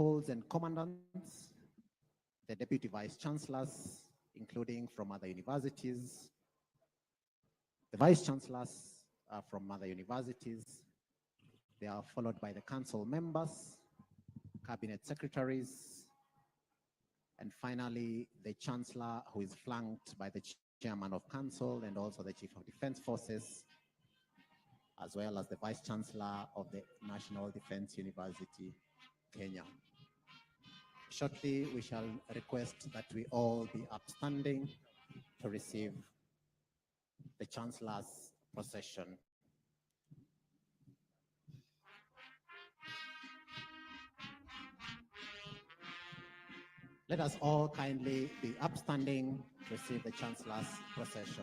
principals and commandants, the deputy vice chancellors, including from other universities, the vice chancellors are from other universities. They are followed by the council members, cabinet secretaries, and finally, the chancellor, who is flanked by the chairman of council and also the chief of defense forces, as well as the vice chancellor of the National Defense University, Kenya. Shortly, we shall request that we all be upstanding to receive the chancellor's procession. Let us all kindly be upstanding to receive the chancellor's procession.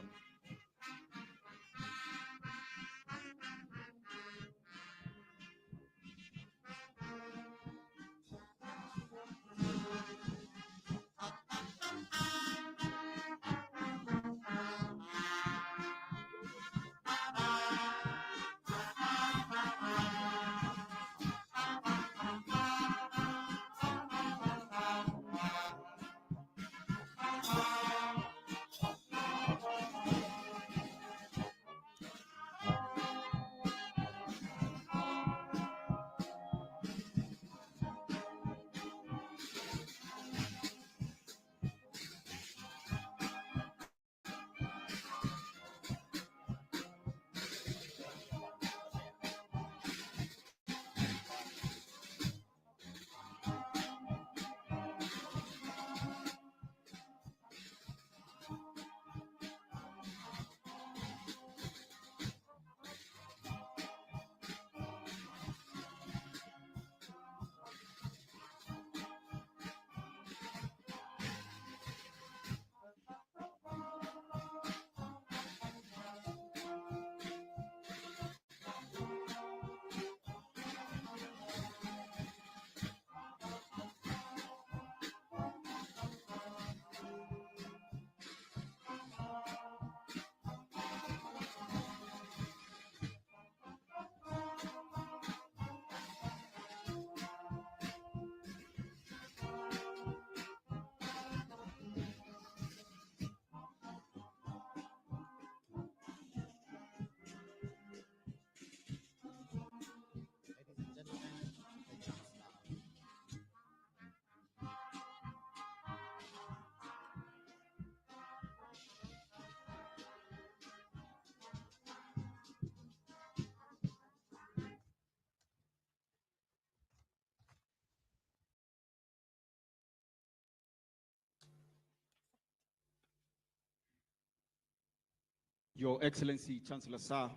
Your Excellency, Chancellor Sir,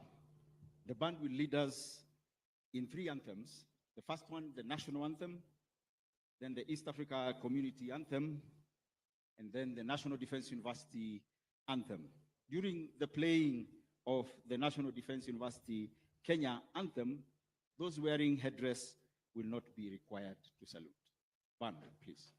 the band will lead us in 3 anthems. The first one, the national anthem, then the East Africa Community Anthem, and then the National Defense University Anthem. During the playing of the National Defense University Kenya Anthem, those wearing headdress will not be required to salute. Band, please.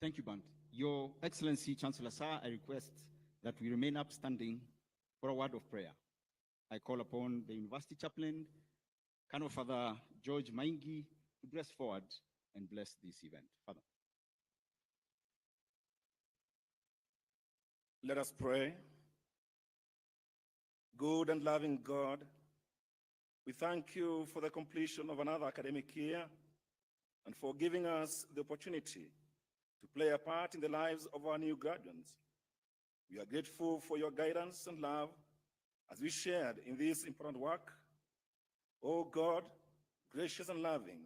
Thank you, Band. Your Excellency, Chancellor Sir, I request that we remain upstanding for a word of prayer. I call upon the University Chaplain, Colonel Father George Maingi, to press forward and bless this event. Father. Let us pray. Good and loving God, we thank you for the completion of another academic year and for giving us the opportunity to play a part in the lives of our new graduates. We are grateful for your guidance and love as we shared in this important work. Oh God, gracious and loving,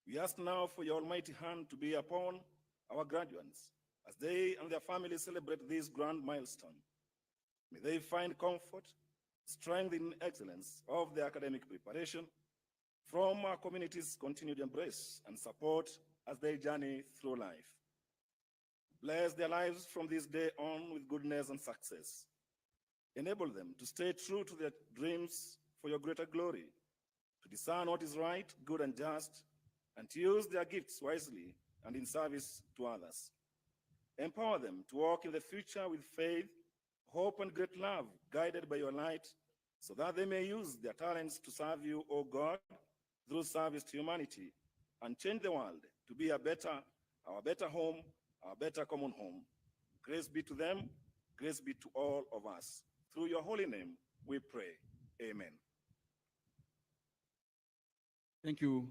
we ask now for your almighty hand to be upon our graduates as they and their families celebrate this grand milestone. May they find comfort, strength, and excellence of their academic preparation from our community's continued embrace and support as they journey through life. Bless their lives from this day on with goodness and success. Enable them to stay true to their dreams for your greater glory, to discern what is right, good, and just, and to use their gifts wisely and in service to others. Empower them to walk in the future with faith, hope, and great love, guided by your light, so that they may use their talents to serve you, O God, through service to humanity, and change the world to be our better home, our better common home. Grace be to them, grace be to all of us. Through your holy name, we pray. Amen. Thank you,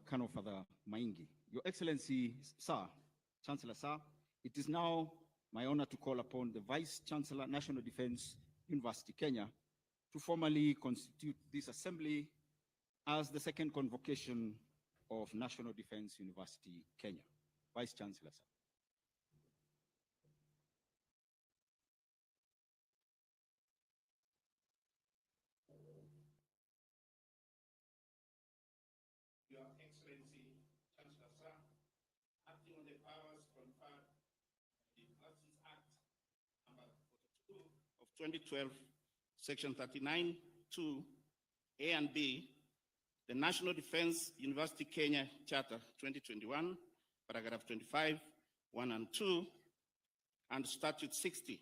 Colonel Father Maingi. Your Excellency, Sir, Chancellor Sir, it is now my honor to call upon the Vice Chancellor, National Defense University, Kenya, to formally constitute this assembly as the second convocation of National Defense University, Kenya. Vice Chancellor, sir. Your Excellency, Chancellor Sir, acting on the powers conferred by the Universities Act number 42 of 2012, Section 39, 2, A and B, the National Defense University Kenya Charter 2021, paragraph 25, 1 and 2, and Statute 60.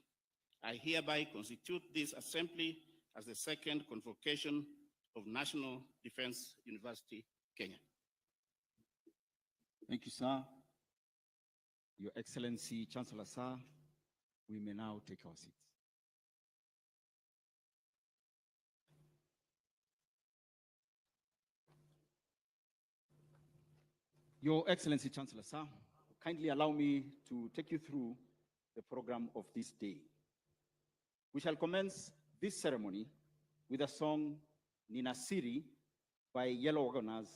I hereby constitute this assembly as the second convocation of National Defense University, Kenya. Thank you, sir. Your Excellency, Chancellor Sir, we may now take our seats. Your Excellency, Chancellor Sir, kindly allow me to take you through the program of this day. We shall commence this ceremony with a song, Nina Siri, by Yellow Wagoners,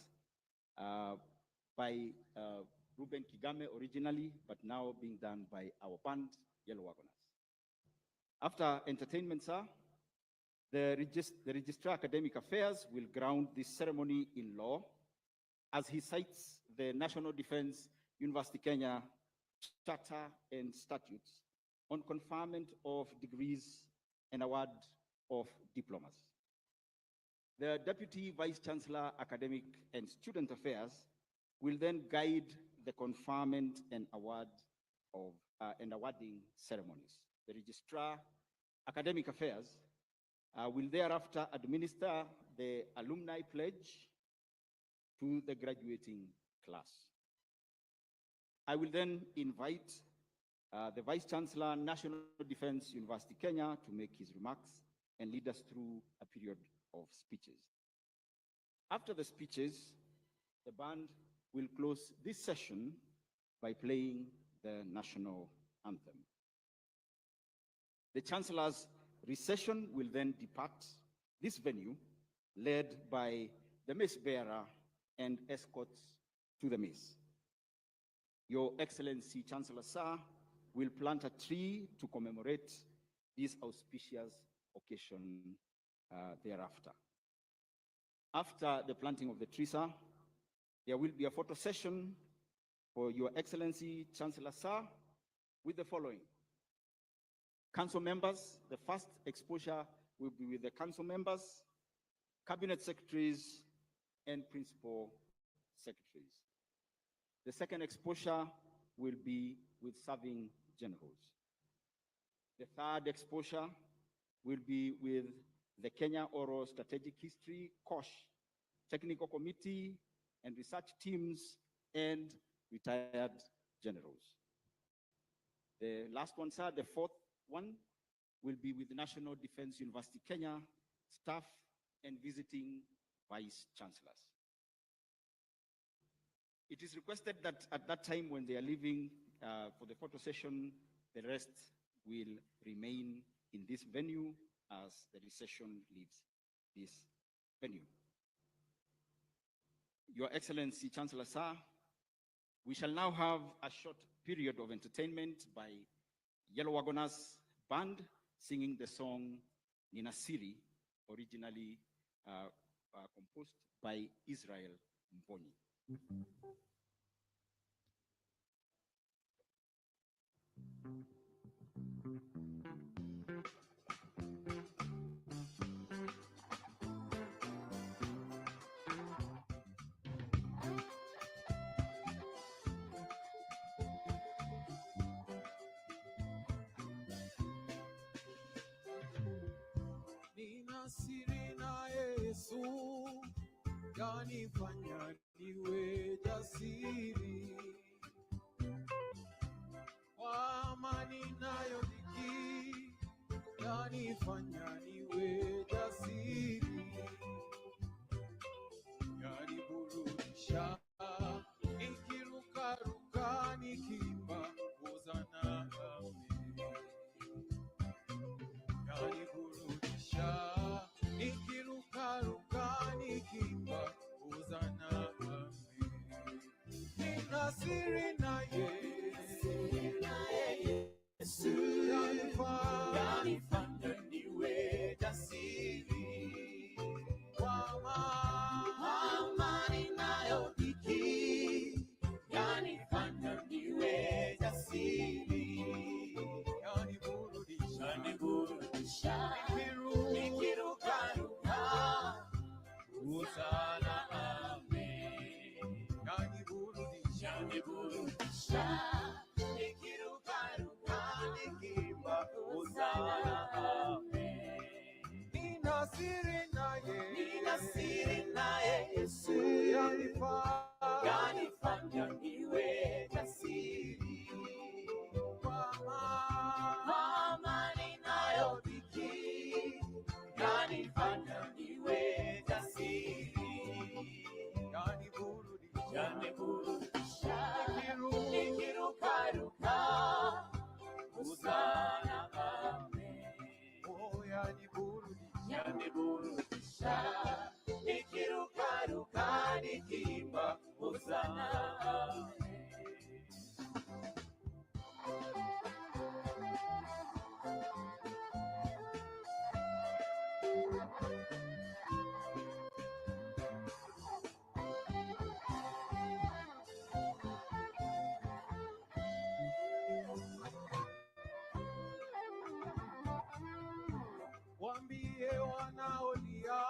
by Ruben Kigame originally, but now being done by our band, Yellow Wagoners. After entertainment, sir, the Registrar Academic Affairs will ground this ceremony in law as he cites the National Defense University Kenya Charter and Statutes on conferment of degrees and award of diplomas. The Deputy Vice Chancellor, Academic and Student Affairs will then guide the conferment and award of and awarding ceremonies. The Registrar, Academic Affairs will thereafter administer the alumni pledge to the graduating class. I will then invite the Vice Chancellor, National Defense University Kenya, to make his remarks and lead us through a period of speeches. After the speeches, the band will close this session by playing the national anthem. The Chancellor's recession will then depart this venue, led by the mace bearer and escorts to the mace. Your Excellency, Chancellor Sir, will plant a tree to commemorate this auspicious occasion thereafter. After the planting of the tree, sir, there will be a photo session for Your Excellency, Chancellor Sir, with the following. Council members, the first exposure will be with the council members, cabinet secretaries, and principal secretaries. The second exposure will be with serving generals. The third exposure will be with the Kenya Oral Strategic History, KOSH, Technical Committee and research teams and retired generals. The last one, sir, the fourth one, will be with the National Defense University Kenya staff and visiting vice chancellors. It is requested that at that time when they are leaving for the photo session, the rest will remain in this venue as the recession leaves this venue. Your Excellency, Chancellor Sir, we shall now have a short period of entertainment by Yellow Wagoners Band singing the song Nina Siri, originally composed by Israel Mbonyi. Nina siri na Yesu, yanifanya niwe jasiri. Kwa amani nayo dhiki, yanifanya niwe jasiri. Yaniburudisha, nikirukaruka nikimba hosana amen. Yaniburudisha, nikirukaruka nikimba hosana amen. Nina siri na Yesu, yanifanya niwe jasiri. Kwa amani nayo dhiki, yanifanya niwe jasiri. Yaniburudisha, nikirukaruka hosana amen. Yaniburudisha, nikirukaruka nikimba hosana amen. Nina siri naye Yesu, yanifanya niwe jasiri. Kwa amani nayo dhiki, yanifanya niwe jasiri. Yaniburudisha, nikirukaruka hosana amen. Oh, yaniburudisha, nikirukaruka nikimba hosana amen. Waambie wanaolia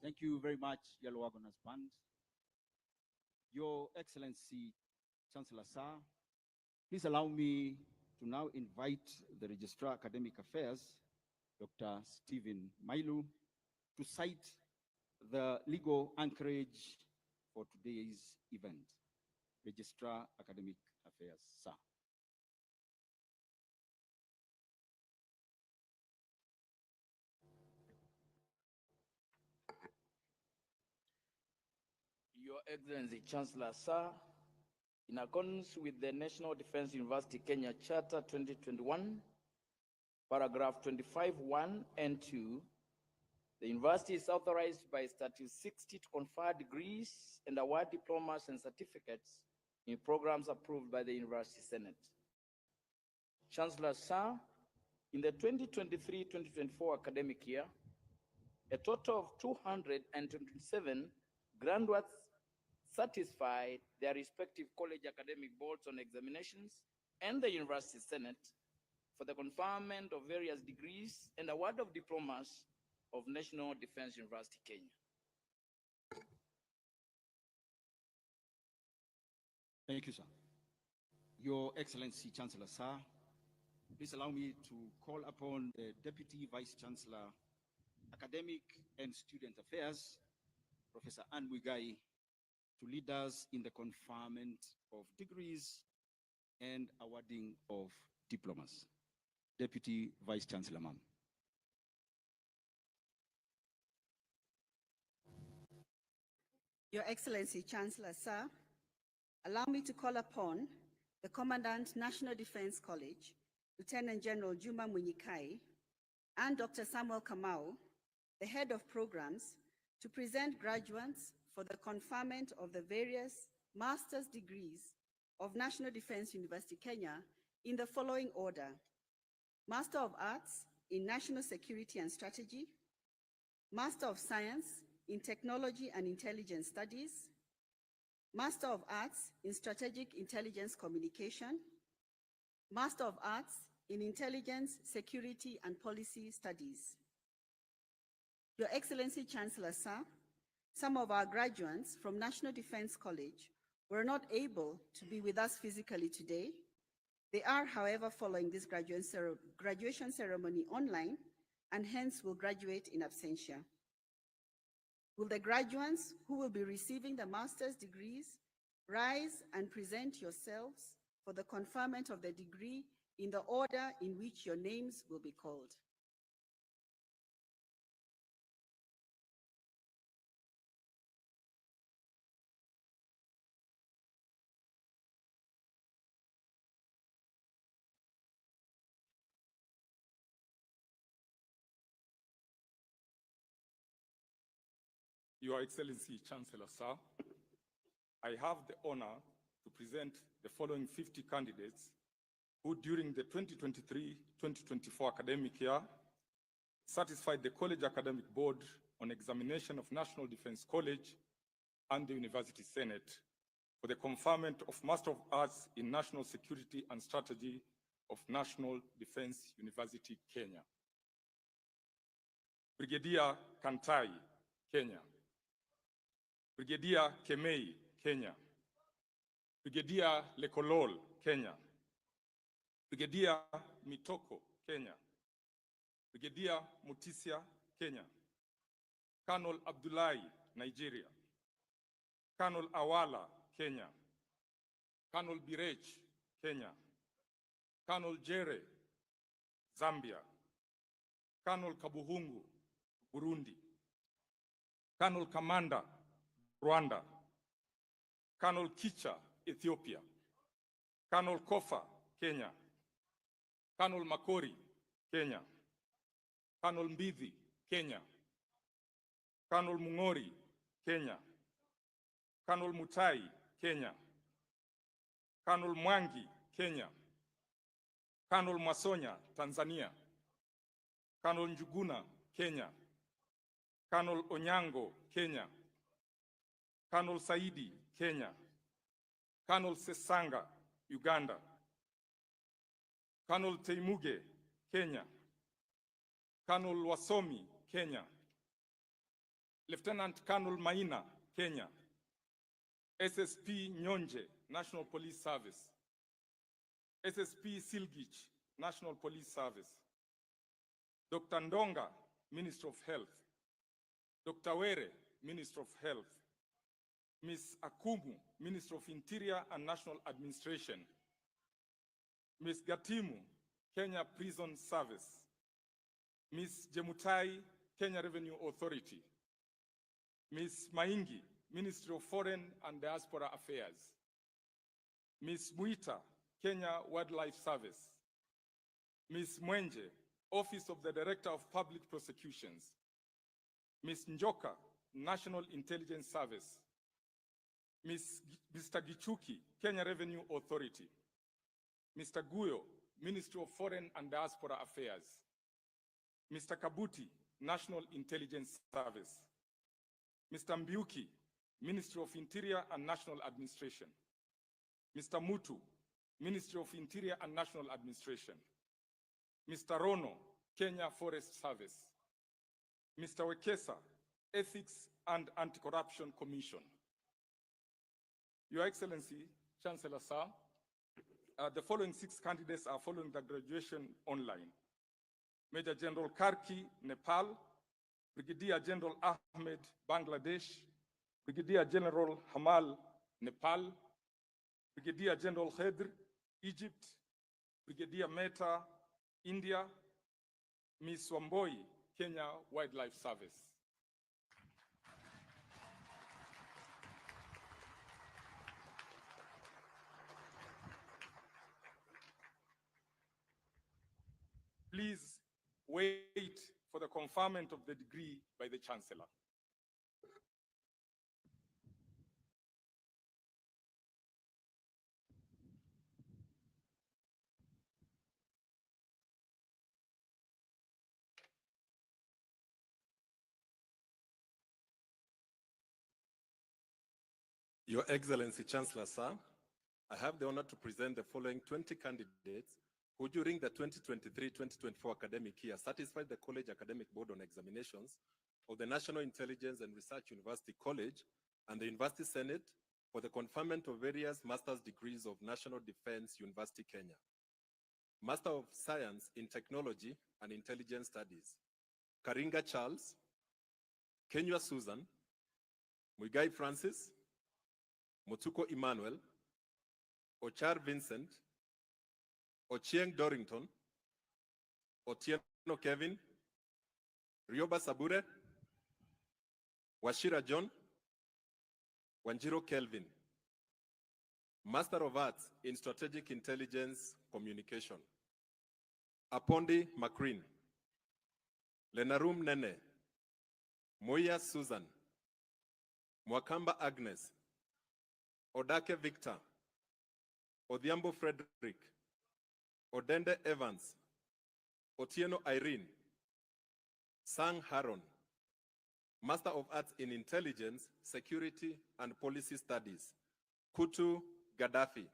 Thank you very much, Yellow Wagoners Band. Your Excellency, Chancellor Sir, please allow me to now invite the Registrar Academic Affairs, Dr. Stephen Mailu, to cite the legal anchorage for today's event. Registrar Academic Affairs, sir. Your Excellency, Chancellor Sir, in accordance with the National Defense University Kenya Charter 2021, paragraph 25(1) and 2, the university is authorized by Statute 60 to confer degrees and award diplomas and certificates in programs approved by the University Senate. Chancellor Sir, in the 2023-2024 academic year, a total of 227 graduates satisfied their respective college academic boards on examinations and the University Senate for the conferment of various degrees and award of diplomas of National Defense University, Kenya. Thank you, sir. Your Excellency, Chancellor Sir, please allow me to call upon the Deputy Vice Chancellor, Academic and Student Affairs, Professor Anne Muigai, to lead us in the conferment of degrees and awarding of diplomas. Deputy Vice Chancellor, ma'am. Your Excellency, Chancellor Sir, allow me to call upon the Commandant, National Defense College, Lieutenant General Juma Munyikai, and Dr. Samuel Kamau, the Head of Programs, to present graduates for the conferment of the various master's degrees of National Defense University, Kenya, in the following order: Master of Arts in National Security and Strategy, Master of Science in Technology and Intelligence Studies, Master of Arts in Strategic Intelligence Communication, Master of Arts in Intelligence, Security and Policy Studies. Your Excellency, Chancellor Sir, some of our graduates from National Defense College were not able to be with us physically today. They are, however, following this graduation ceremony online and hence will graduate in absentia. Will the graduates who will be receiving the master's degrees rise and present yourselves for the conferment of the degree in the order in which your names will be called? Your Excellency, Chancellor Sir, I have the honor to present the following 50 candidates who during the 2023-2024 academic year satisfied the College Academic Board on examination of National Defense College and the University Senate for the conferment of Master of Arts in National Security and Strategy of National Defense University, Kenya. Brigadier Kantai, Kenya. Brigadier Kemei, Kenya. Brigadier Lekolol, Kenya. Brigadier Mitoko, Kenya. Brigadier Mutisia, Kenya. Colonel Abdullahi, Nigeria. Colonel Awala, Kenya. Colonel Birech, Kenya. Colonel Jere, Zambia. Colonel Kabuhungu, Burundi. Colonel Kamanda, Rwanda. Colonel Kicha, Ethiopia. Colonel Kofa, Kenya. Colonel Makori, Kenya. Colonel Mbithi, Kenya. Colonel Mungori, Kenya. Colonel Mutai, Kenya. Colonel Mwangi, Kenya. Colonel Masonya, Tanzania. Colonel Njuguna, Kenya. Colonel Onyango, Kenya. Colonel Saidi, Kenya. Colonel Sesanga, Uganda. Colonel Teimuge, Kenya. Colonel Wasomi, Kenya. Lieutenant Colonel Maina, Kenya. SSP Nyonje, National Police Service. SSP Silgich, National Police Service. Dr. Ndonga, Minister of Health. Dr. Were, Minister of Health. Ms. Akumu, Minister of Interior and National Administration. Ms. Gatimu, Kenya Prison Service. Ms. Jemutai, Kenya Revenue Authority. Ms. Maingi, Ministry of Foreign and Diaspora Affairs. Ms. Muita, Kenya Wildlife Service. Ms. Mwenje, Office of the Director of Public Prosecutions. Ms. Njoka, National Intelligence Service. Mr. Gichuki, Kenya Revenue Authority. Mr. Guyo, Ministry of Foreign and Diaspora Affairs. Mr. Kabuti, National Intelligence Service. Mr. Mbiuki, Ministry of Interior and National Administration. Mr. Mutu, Ministry of Interior and National Administration. Mr. Rono, Kenya Forest Service. Mr. Wekesa, Ethics and Anti-Corruption Commission. Your Excellency, Chancellor Sir, the following 6 candidates are following the graduation online. Major General Karki, Nepal. Brigadier General Ahmed, Bangladesh. Brigadier General Hamal, Nepal. Brigadier General Khedr, Egypt. Brigadier Mehta, India. Ms. Wamboi, Kenya Wildlife Service. Please wait for the conferment of the degree by the Chancellor. Your Excellency, Chancellor Sir, I have the honor to present the following 20 candidates who during the 2023-2024 academic year satisfied the College Academic Board on Examinations of the National Intelligence and Research University College and the University Senate for the conferment of various master's degrees of National Defense University, Kenya. Master of Science in Technology and Intelligence Studies, Karinga Charles, Kenya Susan, Muigai Francis, Motuko Emmanuel, Ochar Vincent, Ochieng Dorrington, Otieno Kevin, Rioba Sabure, Washira John, Wanjiro Kelvin. Master of Arts in Strategic Intelligence Communication, Apondi Macrin, Lenarum Nene, Moya Susan, Mwakamba Agnes, Odake Victor, Odhiambo Frederick, Odende Evans, Otieno Irene, Sang Haron, Master of Arts in Intelligence, Security, and Policy Studies, Kutu Gaddafi.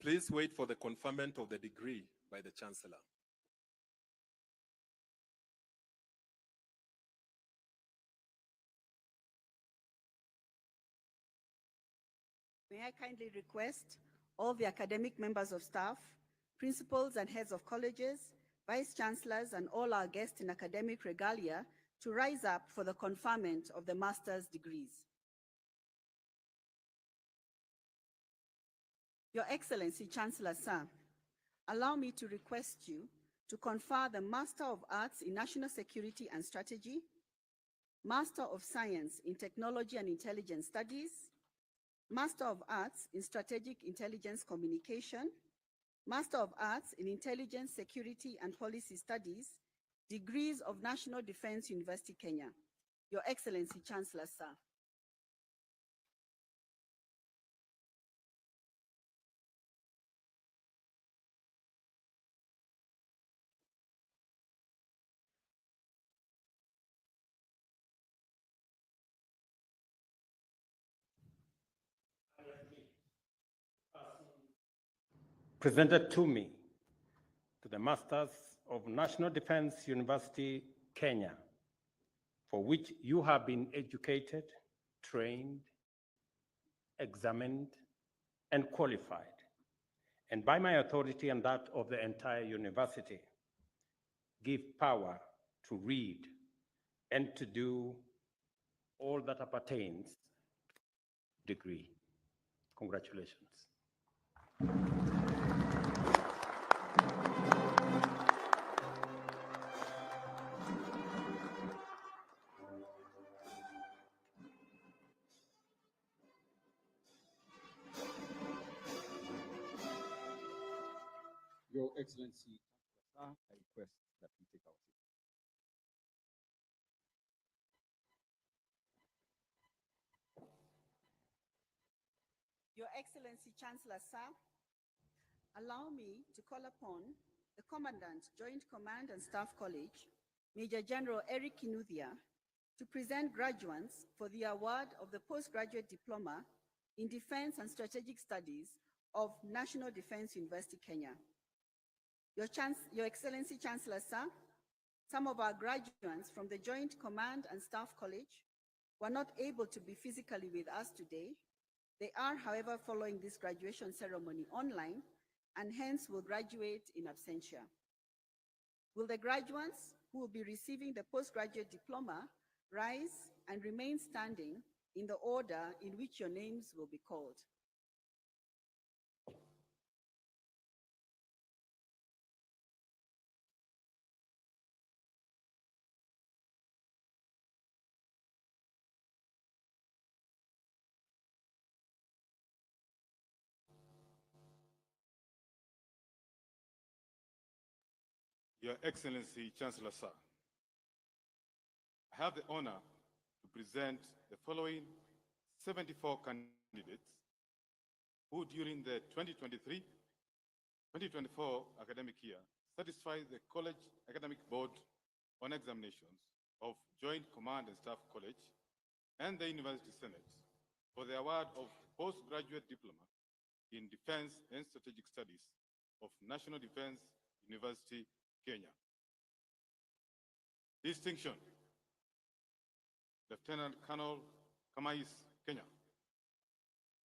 Please wait for the conferment of the degree by the Chancellor. May I kindly request all the academic members of staff, principals and heads of colleges, vice chancellors, and all our guests in academic regalia to rise up for the conferment of the master's degrees. Your Excellency, Chancellor Sir, allow me to request you to confer the Master of Arts in National Security and Strategy, Master of Science in Technology and Intelligence Studies, Master of Arts in Strategic Intelligence Communication, Master of Arts in Intelligence, Security and Policy Studies, degrees of National Defense University, Kenya. Your Excellency, Chancellor Sir. presented to me to the Masters of National Defense University, Kenya, for which you have been educated, trained, examined, and qualified, and by my authority and that of the entire university, give power to read and to do all that appertains to degree. Congratulations. Your Excellency, I request that we take our seat. Your Excellency Chancellor Sir, allow me to call upon the Commandant, Joint Command and Staff College, Major General Eric Kinuthia, to present graduates for the award of the Postgraduate Diploma in Defense and Strategic Studies of National Defense University, Kenya. Your Excellency Chancellor Sir, some of our graduates from the Joint Command and Staff College were not able to be physically with us today. They are, however, following this graduation ceremony online and hence will graduate in absentia. Will the graduates who will be receiving the postgraduate diploma rise and remain standing in the order in which your names will be called? Your Excellency, Chancellor Sir, I have the honor to present the following 74 candidates who during the 2023-2024 academic year satisfied the College Academic Board on Examinations of Joint Command and Staff College and the University Senate for the award of Postgraduate Diploma in Defense and Strategic Studies of National Defense University, Kenya. Distinction: Lieutenant Colonel Kamais, Kenya.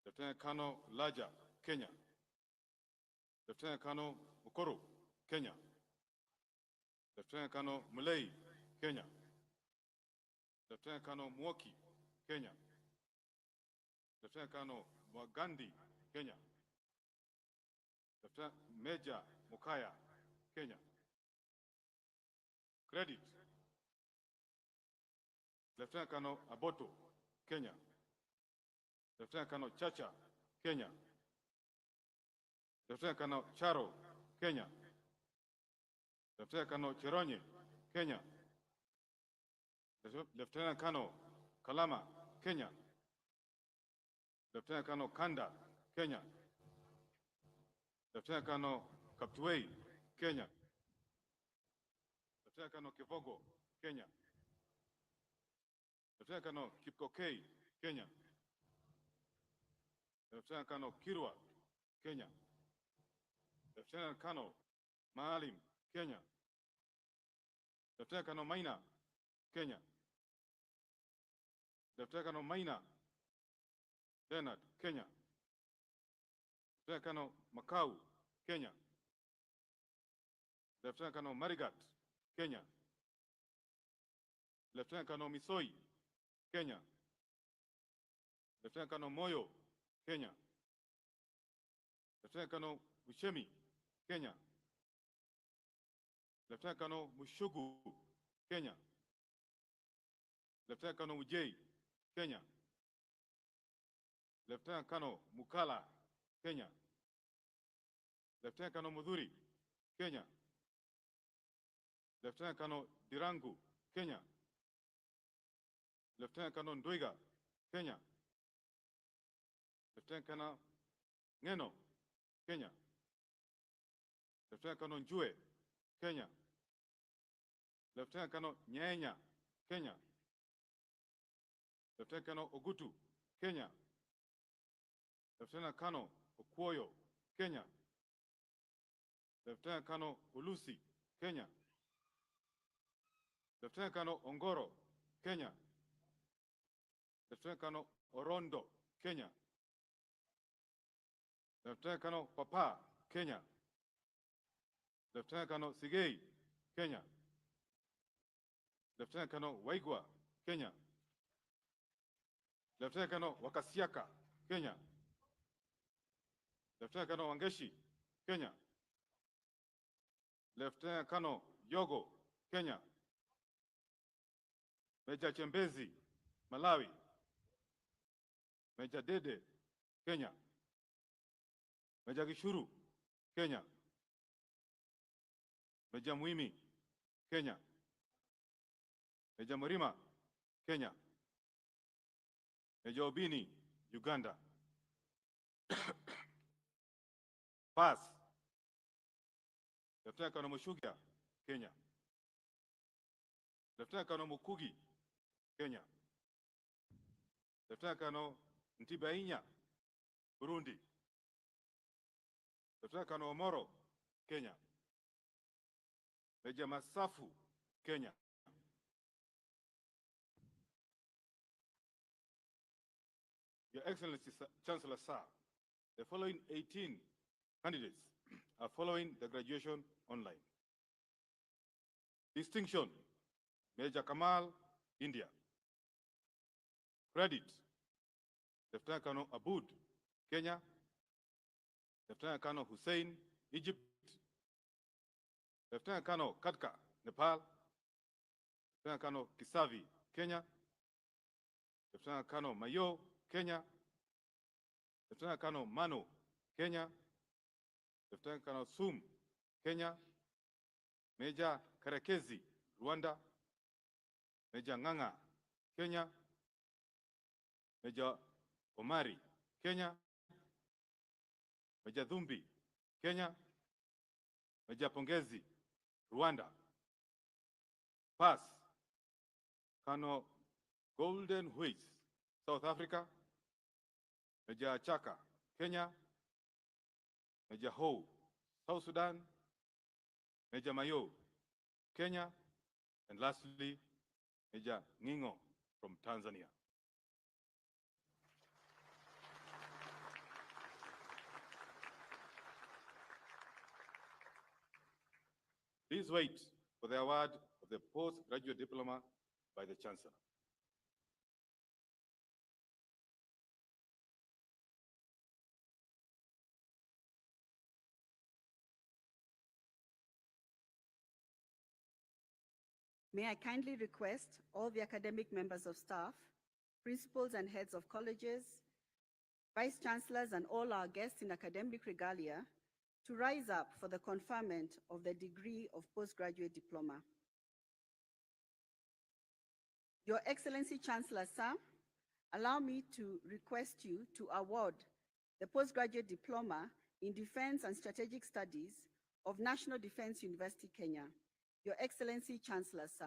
Lieutenant Colonel Laja, Kenya. Lieutenant Colonel Mukoro, Kenya. Lieutenant Colonel Mulei, Kenya. Lieutenant Colonel Mwoki, Kenya. Lieutenant Colonel Mwagandi, Kenya. Lieutenant Major Mukaya, Kenya. Credit: Lieutenant Colonel Aboto, Kenya. Lieutenant Colonel Chacha, Kenya. Lieutenant Colonel Charo, Kenya. Lieutenant Colonel Cheronye, Kenya. Lieutenant Colonel Kalama, Kenya. Lieutenant Colonel Kanda, Kenya. Lieutenant Colonel Kaptuei, Kenya. Lieutenant Colonel Kivogo, Kenya. Lieutenant Colonel Kipkokei, Kenya. Lieutenant Colonel Kirwa, Kenya. Lieutenant Colonel Maalim, Kenya. Lieutenant Colonel Maina, Kenya. Lieutenant Colonel Maina Leonard, Kenya. Lieutenant Colonel Makau, Kenya. Lieutenant Colonel Marigat, Kenya. Lieutenant Colonel Misoi, Kenya. Lieutenant Colonel Moyo, Kenya. Lieutenant Colonel Bushemi, Kenya. Lieutenant Colonel Mushugu, Kenya. Lieutenant Colonel Mujei, Kenya. Lieutenant Colonel Mukala, Kenya. Lieutenant Colonel Mudhuri, Kenya. Lieutenant Colonel Dirangu, Kenya. Lieutenant Colonel Ndwiga, Kenya. Lieutenant Colonel Ngeno, Kenya. Lieutenant Colonel Njue, Kenya. Lieutenant Colonel Nyenya, Kenya. Lieutenant Colonel Ogutu, Kenya. Lieutenant Colonel Okuoyo, Kenya. Lieutenant Colonel Ulusi, Kenya. Lieutenant Colonel Ongoro, Kenya. Lieutenant Colonel Orondo, Kenya. Lieutenant Colonel Papa, Kenya. Lieutenant Colonel Sigei, Kenya. Lieutenant Colonel Waigwa, Kenya. Lieutenant Colonel Wakasiaka, Kenya. Lieutenant Colonel Wangeshi, Kenya. Lieutenant Colonel Yogo, Kenya. Major Chembezi, Malawi. Major Dede, Kenya. Major Gishuru, Kenya. Major Muimi, Kenya. Major Murima, Kenya. Major Obini, Uganda. Pass. Lieutenant Colonel Mushugia, Kenya. Lieutenant Colonel Mukugi, Kenya. Lieutenant Colonel Ntibainya, Burundi. Lieutenant Colonel Omoro, Kenya. Major Masafu, Kenya. Your Excellency, Chancellor Sir, the following 18 candidates are following the graduation online. Distinction, Major Kamal, India. Credit, Lieutenant Colonel Aboud, Kenya. Lieutenant Colonel Hussein, Egypt. Lieutenant Colonel Katka, Nepal. Lieutenant Colonel Kisavi, Kenya. Lieutenant Colonel Mayo, Kenya. Lieutenant Colonel Mano, Kenya. Lieutenant Colonel Sum, Kenya. Major Karekezi, Rwanda. Major Nganga, Kenya. Major Omari, Kenya. Major Dhumbi, Kenya. Major Pongezi, Rwanda. Pass, Colonel Golden Huis, South Africa. Major Chaka, Kenya. Major Ho, South Sudan. Major Mayo, Kenya. And lastly, Major Ngingo from Tanzania. Please wait for the award of the postgraduate diploma by the Chancellor. May I kindly request all the academic members of staff, principals and heads of colleges, vice chancellors and all our guests in academic regalia to rise up for the conferment of the degree of postgraduate diploma. Your Excellency Chancellor Sir, allow me to request you to award the postgraduate diploma in Defense and Strategic Studies of National Defense University, Kenya. Your Excellency Chancellor Sir.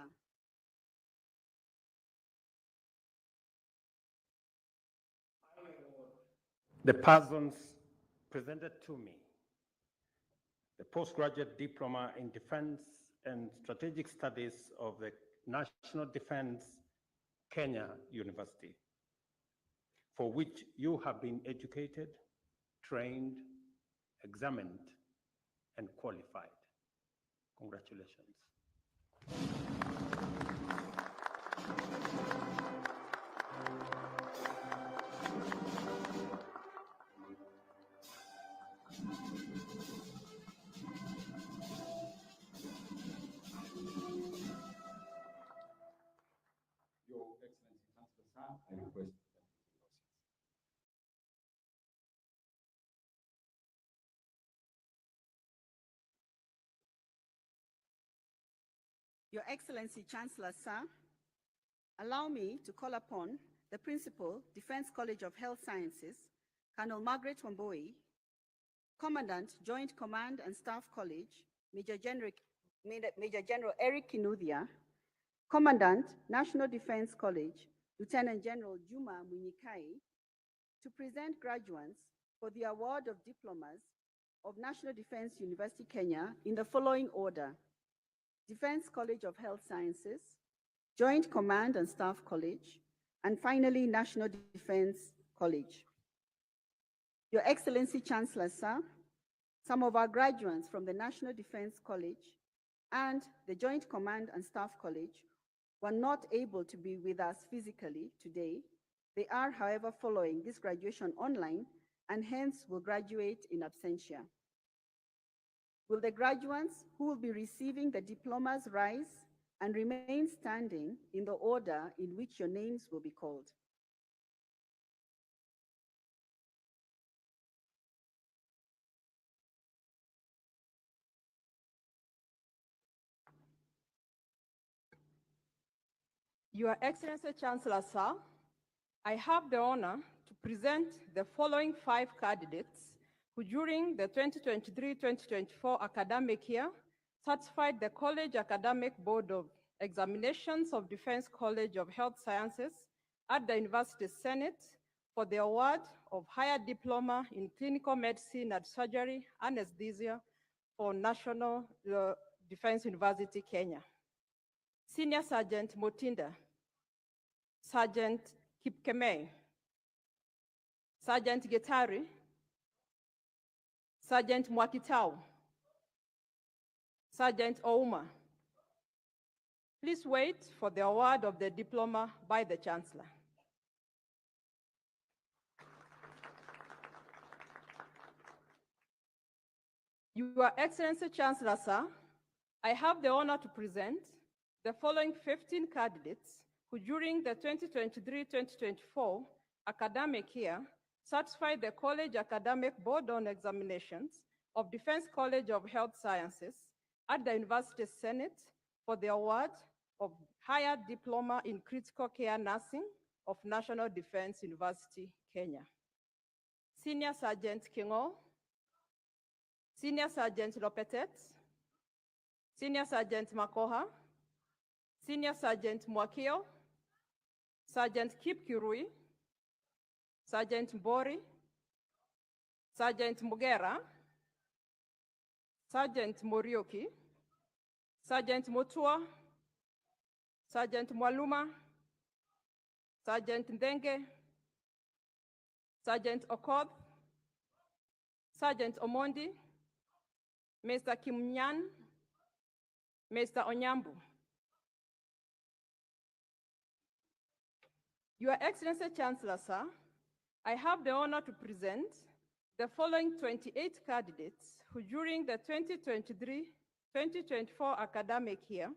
The persons presented to me the postgraduate diploma in Defense and Strategic Studies of the National Defense Kenya University, for which you have been educated, trained, examined, and qualified. Congratulations. Your Excellency Chancellor Sir, I request that. Your Excellency Chancellor Sir, allow me to call upon the Principal, Defense College of Health Sciences, Colonel Margaret Wamboi, Commandant, Joint Command and Staff College, Major General Eric Kinuthia, Commandant, National Defense College, Lieutenant General Juma Munyikai, to present graduates for the award of diplomas of National Defense University, Kenya, in the following order: Defense College of Health Sciences, Joint Command and Staff College, and finally, National Defense College. Your Excellency Chancellor, sir, some of our graduates from the National Defense College and the Joint Command and Staff College were not able to be with us physically today. They are, however, following this graduation online and hence will graduate in absentia. Will the graduates who will be receiving the diplomas rise and remain standing in the order in which your names will be called? Your Excellency Chancellor, sir, I have the honor to present the following 5 candidates who during the 2023-2024 academic year certified the College Academic Board of Examinations of Defense College of Health Sciences at the University Senate for the award of Higher Diploma in Clinical Medicine and Surgery Anesthesia for National Defense University, Kenya. Senior Sergeant Motinda, Sergeant Kipkemei, Sergeant Getari, Sergeant Mwakitau, Sergeant Ouma. Please wait for the award of the diploma by the Chancellor. Your Excellency Chancellor, sir, I have the honor to present the following 15 candidates who during the 2023-2024 academic year certified the College Academic Board on Examinations of Defense College of Health Sciences at the University Senate for the award of Higher Diploma in Critical Care Nursing of National Defense University, Kenya. Senior Sergeant Kingo, Senior Sergeant Lopetet, Senior Sergeant Makoha, Senior Sergeant Mwakio, Sergeant Kip Kirui, Sergeant Mbori, Sergeant Mugera, Sergeant Morioki, Sergeant Motua, Sergeant Mwaluma, Sergeant Ndenge, Sergeant Okoth, Sergeant Omondi, Mr. Kimnyan, Mr. Onyambu. Your Excellency Chancellor, sir, I have the honor to present the following 28 candidates who during the 2023-2024 academic year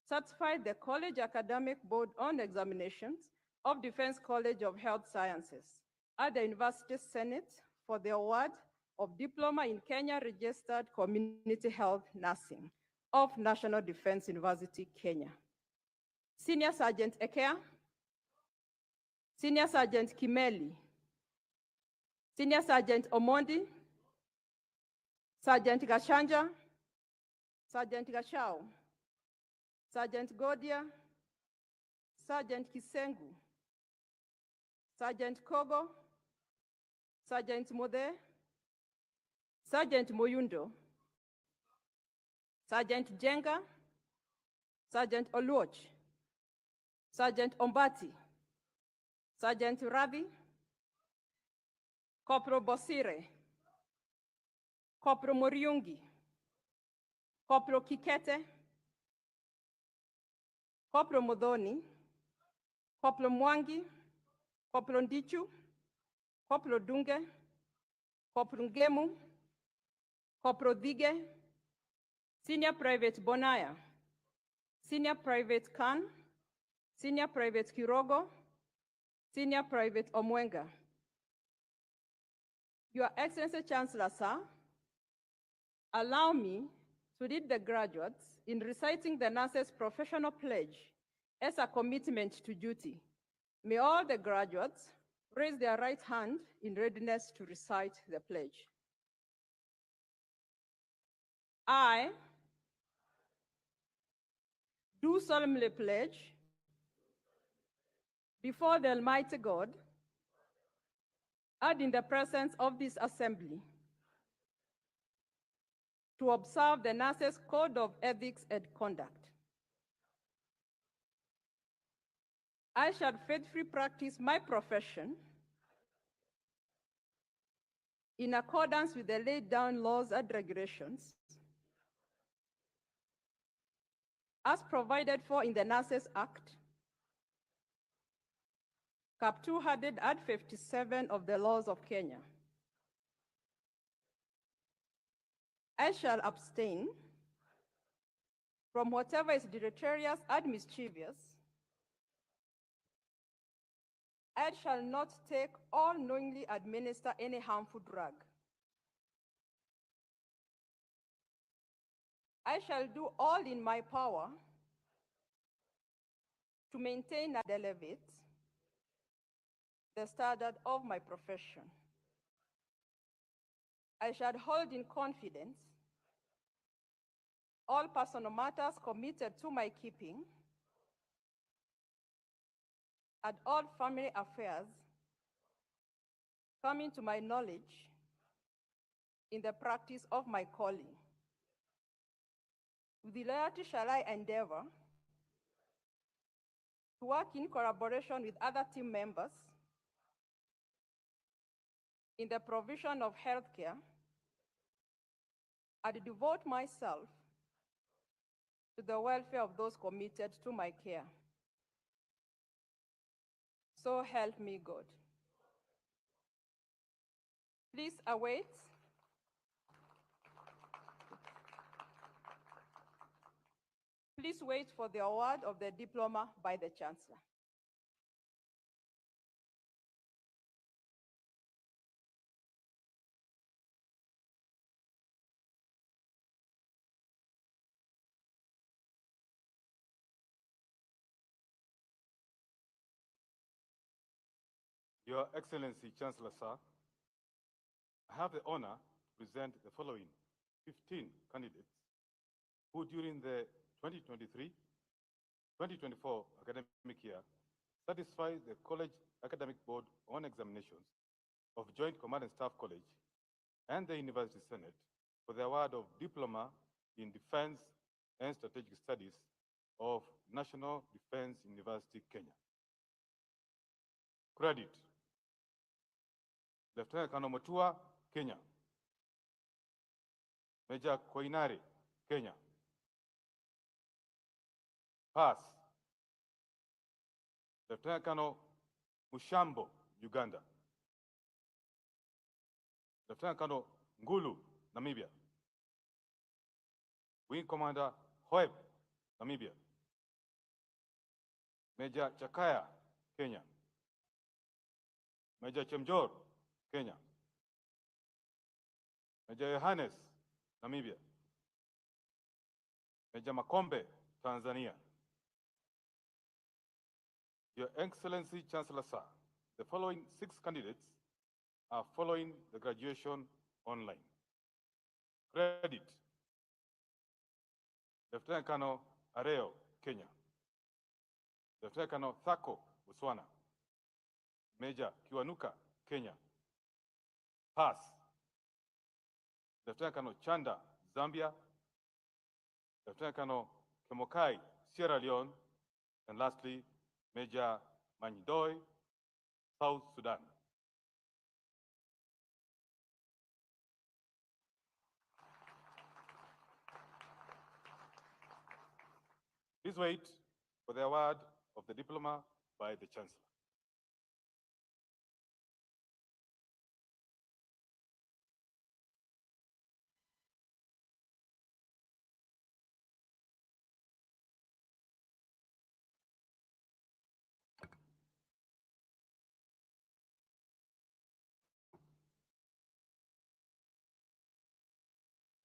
certified the College Academic Board on Examinations of Defense College of Health Sciences at the University Senate for the award of Diploma in Kenya Registered Community Health Nursing of National Defense University, Kenya. Senior Sergeant Ekea, Senior Sergeant Kimeli, Senior Sergeant Omondi, Sergeant Gashanja, Sergeant Gashao, Sergeant Godia, Sergeant Kisengu, Sergeant Kogo, Sergeant Mode, Sergeant Moyundo, Sergeant Jenga, Sergeant Oluoch, Sergeant Ombati, Sergeant Ravi, Corporal Bosire, Corporal Moriungi, Corporal Kikete, Corporal Modoni, Corporal Mwangi, Corporal Ndichu, Corporal Dunge, Corporal Ngemu, Corporal Dige, Senior Private Bonaya, Senior Private Khan, Senior Private Kirogo, Senior Private Omwenga. Your Excellency Chancellor, sir, allow me to lead the graduates in reciting the nurse's professional pledge as a commitment to duty. May all the graduates raise their right hand in readiness to recite the pledge. I do solemnly pledge before the Almighty God and in the presence of this assembly to observe the nurses' code of ethics and conduct. I shall faithfully practice my profession in accordance with the laid down laws and regulations as provided for in the Nurses Act, Cap 257 of the laws of Kenya. I shall abstain from whatever is deleterious and mischievous. I shall not take or knowingly administer any harmful drug. I shall do all in my power to maintain and elevate the standard of my profession. I shall hold in confidence all personal matters committed to my keeping and all family affairs coming to my knowledge in the practice of my calling. With loyalty shall I endeavor to work in collaboration with other team members in the provision of healthcare and devote myself to the welfare of those committed to my care. So help me God. Please await Please wait for the award of the diploma by the Chancellor. Your Excellency, Chancellor, sir, I have the honor to present the following 15 candidates who during the 2023-2024 academic year satisfy the College Academic Board on Examinations of Joint Command and Staff College and the University Senate for the award of Diploma in Defense and Strategic Studies of National Defense University, Kenya. Credit: Lieutenant Colonel Mutua, Kenya. Major Koinare, Kenya. Pass: Lieutenant Colonel Mushambo, Uganda. Lieutenant Colonel Ngulu, Namibia. Wing Commander Hoeb, Namibia. Major Chakaya, Kenya. Major Chemjor, Kenya. Major Johannes, Namibia. Major Makombe, Tanzania. Your Excellency, Chancellor, sir, the following 6 candidates are following the graduation online. Credit: Lieutenant Colonel Areo, Kenya. Lieutenant Colonel Thako, Botswana. Major Kiwanuka, Kenya. Pass: Lieutenant Colonel Chanda, Zambia. Lieutenant Colonel Kemokai, Sierra Leone. And lastly, Major Manydoi, South Sudan. Please wait for the award of the diploma by the Chancellor.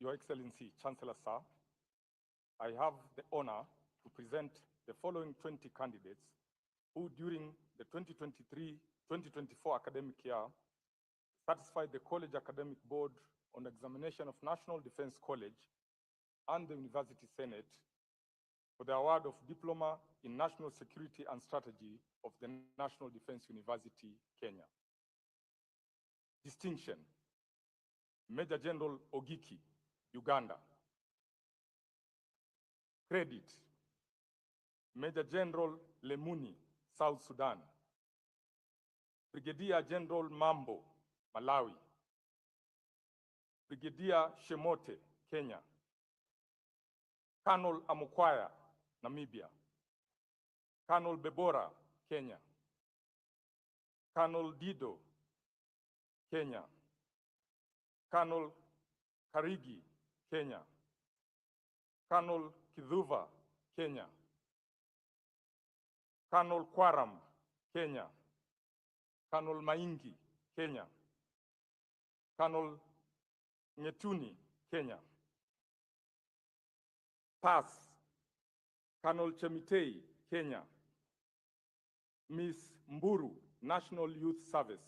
Your Excellency, Chancellor, sir, I have the honor to present the following 20 candidates who during the 2023-2024 academic year satisfied the College Academic Board on Examination of National Defense College and the University Senate for the award of Diploma in National Security and Strategy of the National Defense University, Kenya. Distinction: Major General Ogiki, Uganda. Credit, Major General Lemuni, South Sudan. Brigadier General Mambo, Malawi. Brigadier Shemote, Kenya. Colonel Amukwaya, Namibia. Colonel Bebora, Kenya. Colonel Dido, Kenya. Colonel Karigi, Kenya. Colonel Kidhuva, Kenya. Colonel Kwaram, Kenya. Colonel Maingi, Kenya. Colonel Ngetuni, Kenya. Pass, Colonel Chemitei, Kenya. Miss Mburu, National Youth Service.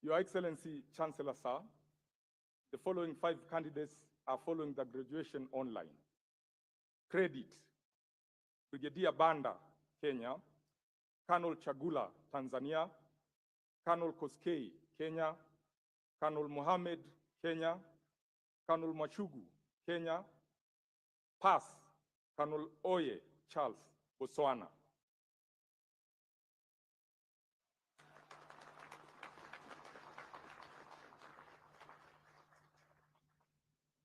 Your Excellency, Chancellor Sir, the following 5 candidates are following the graduation online. Credit, Brigadier Banda, Kenya. Colonel Chagula, Tanzania. Colonel Koskei, Kenya. Colonel Mohammed, Kenya. Colonel Machugu, Kenya. Pass, Colonel Oye, Charles, Botswana.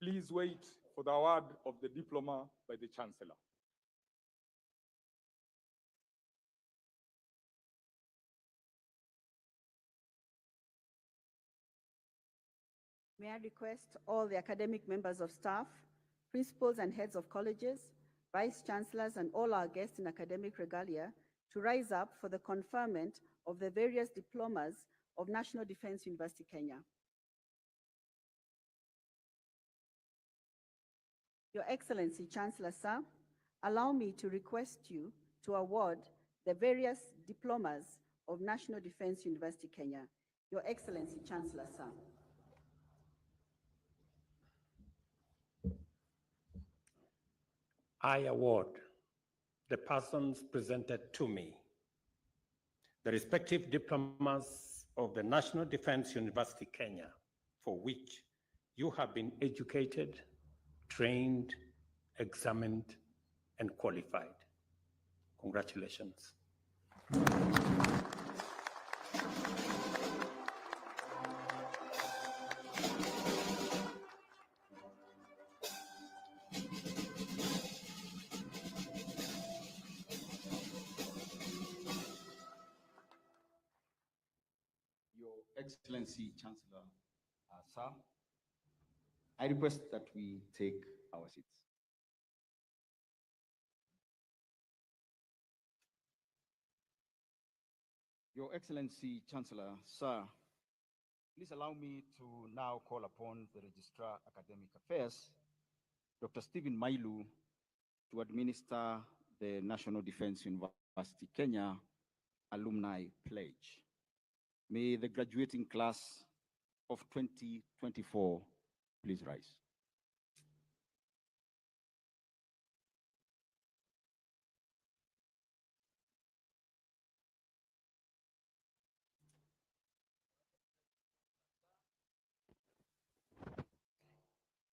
Please wait for the award of the diploma by the Chancellor. May I request all the academic members of staff, principals and heads of colleges, vice chancellors, and all our guests in academic regalia to rise up for the conferment of the various diplomas of National Defense University, Kenya. Your Excellency, Chancellor Sir, allow me to request you to award the various diplomas of National Defense University, Kenya. Your Excellency, Chancellor Sir. I award the persons presented to me the respective diplomas of the National Defense University, Kenya, for which you have been educated, trained, examined, and qualified. Congratulations. Your Excellency, Chancellor, Sir, I request that we take our seats. Your Excellency, Chancellor, Sir, please allow me to now call upon the Registrar Academic Affairs, Dr. Stephen Mailu, to administer the National Defense University Kenya Alumni Pledge. May the graduating class of 2024 please rise.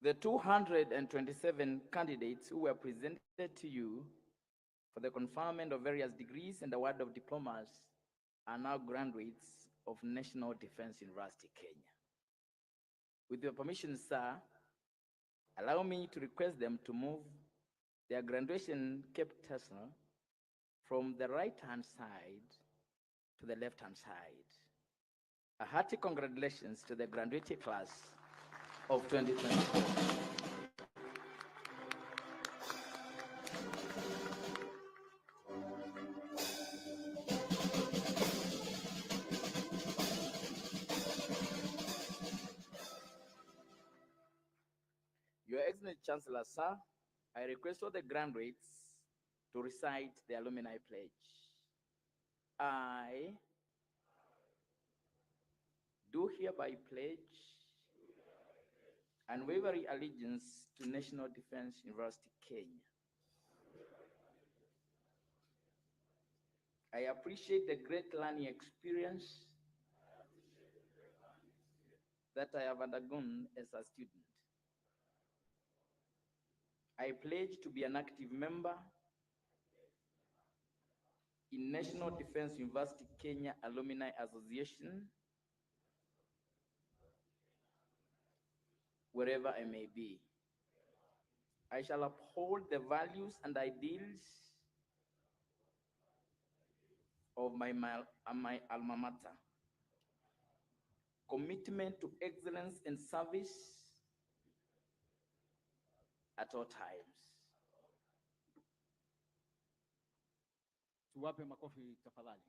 The 227 candidates who were presented to you for the conferment of various degrees and award of diplomas are now graduates of National Defense University, Kenya. With your permission, sir, allow me to request them to move their graduation cape tassel from the right-hand side to the left-hand side. A hearty congratulations to the graduating class of 2024. Your Excellency Chancellor, sir, I request all the graduates to recite the alumni pledge. I do hereby pledge unwavering allegiance to National Defense University, Kenya. I appreciate the great learning experience that I have undergone as a student. I pledge to be an active member in National Defense University Kenya Alumni Association, wherever I may be. I shall uphold the values and ideals of my alma mater. Commitment to excellence and service at all times. Tuwape makofi tafadhali.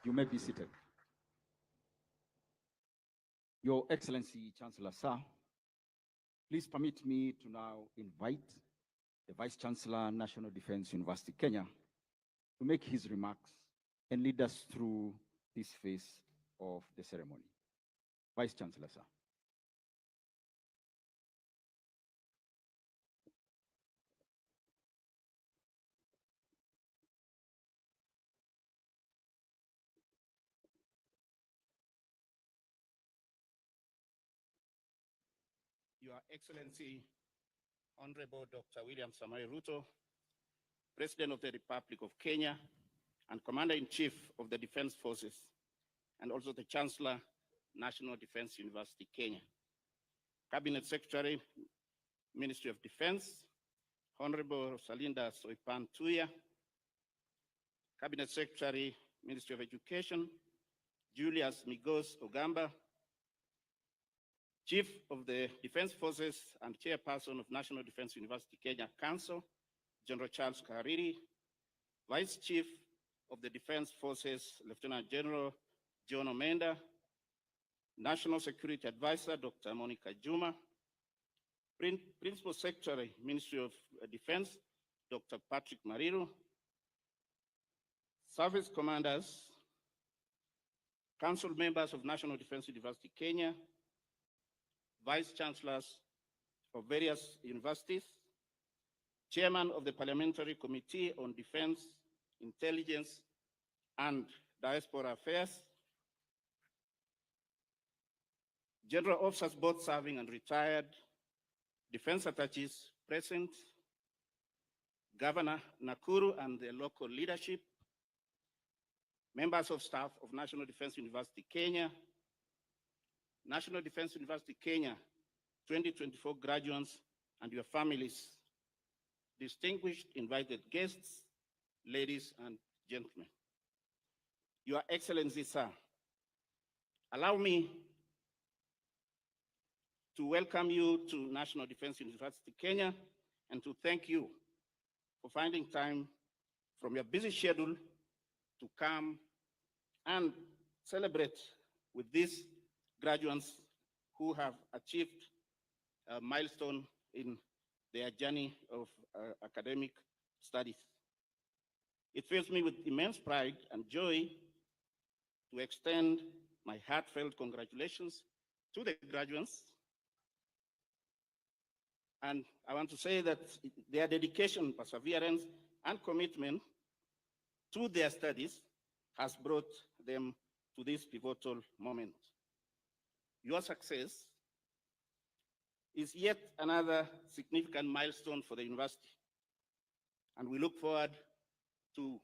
You may be seated. Your Excellency, Chancellor Sir, please permit me to now invite the Vice Chancellor, National Defense University, Kenya, to make his remarks and lead us through this phase of the ceremony. Vice Chancellor, sir. Your Excellency, Honorable Dr. William Samoei Ruto, President of the Republic of Kenya and Commander-in-Chief of the Defense Forces, and also the Chancellor, National Defense University, Kenya. Cabinet Secretary, Ministry of Defense, Honorable Salinda Soipan Tuya, Cabinet Secretary, Ministry of Education, Julius Migos Ogamba, Chief of the Defense Forces and Chairperson of National Defense University Kenya Council, General Charles Kariri, Vice Chief of the Defense Forces, Lieutenant General John Omenda, National Security Advisor, Dr. Monica Juma, Principal Secretary, Ministry of Defense, Dr. Patrick Mariru, Service Commanders, Council members of National Defense University Kenya, Vice Chancellors of various universities, Chairman of the Parliamentary Committee on Defense, Intelligence, and Diaspora Affairs, General Officers both serving and retired, Defense Attaches present, Governor Nakuru and the local leadership, members of staff of National Defense University Kenya, National Defense University Kenya 2024 graduates and your families, distinguished invited guests, ladies and gentlemen. Your Excellency, sir, allow me to welcome you to National Defense University Kenya and to thank you for finding time from your busy schedule to come and celebrate with these graduates who have achieved a milestone in their journey of academic studies. It fills me with immense pride and joy to extend my heartfelt congratulations to the graduates. And I want to say that their dedication, perseverance, and commitment to their studies has brought them to this pivotal moment. Your success is yet another significant milestone for the university, and we look forward to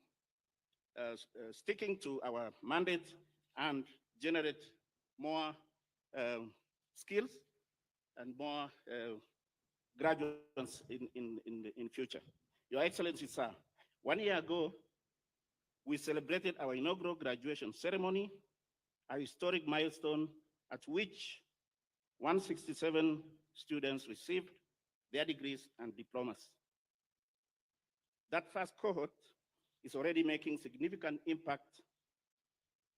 sticking to our mandate and generate more skills and more graduates in future. Your Excellency, sir, 1 year ago, we celebrated our inaugural graduation ceremony, a historic milestone at which 167 students received their degrees and diplomas. That first cohort is already making significant impact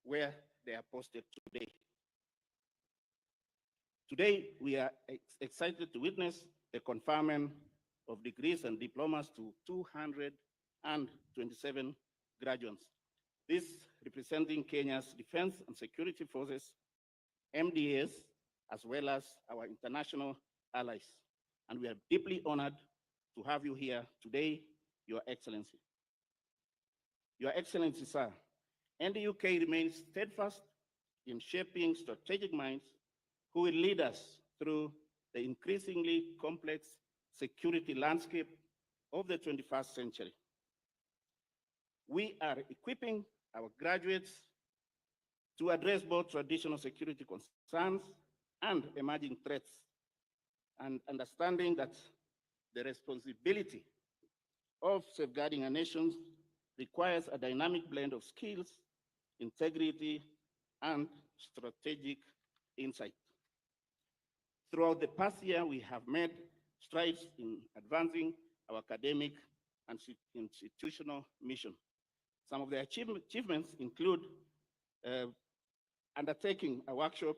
where they are posted today. Today, we are excited to witness the conferment of degrees and diplomas to 227 graduates. This representing Kenya's Defense and Security Forces, MDAs, as well as our international allies. And we are deeply honored to have you here today, Your Excellency. Your Excellency, sir, and the UK remains steadfast in shaping strategic minds who will lead us through the increasingly complex security landscape of the 21st century. We are equipping our graduates to address both traditional security concerns and emerging threats, and understanding that the responsibility of safeguarding a nation requires a dynamic blend of skills, integrity, and strategic insight. Throughout the past year, we have made strides in advancing our academic and institutional mission. Some of the achievements include undertaking a workshop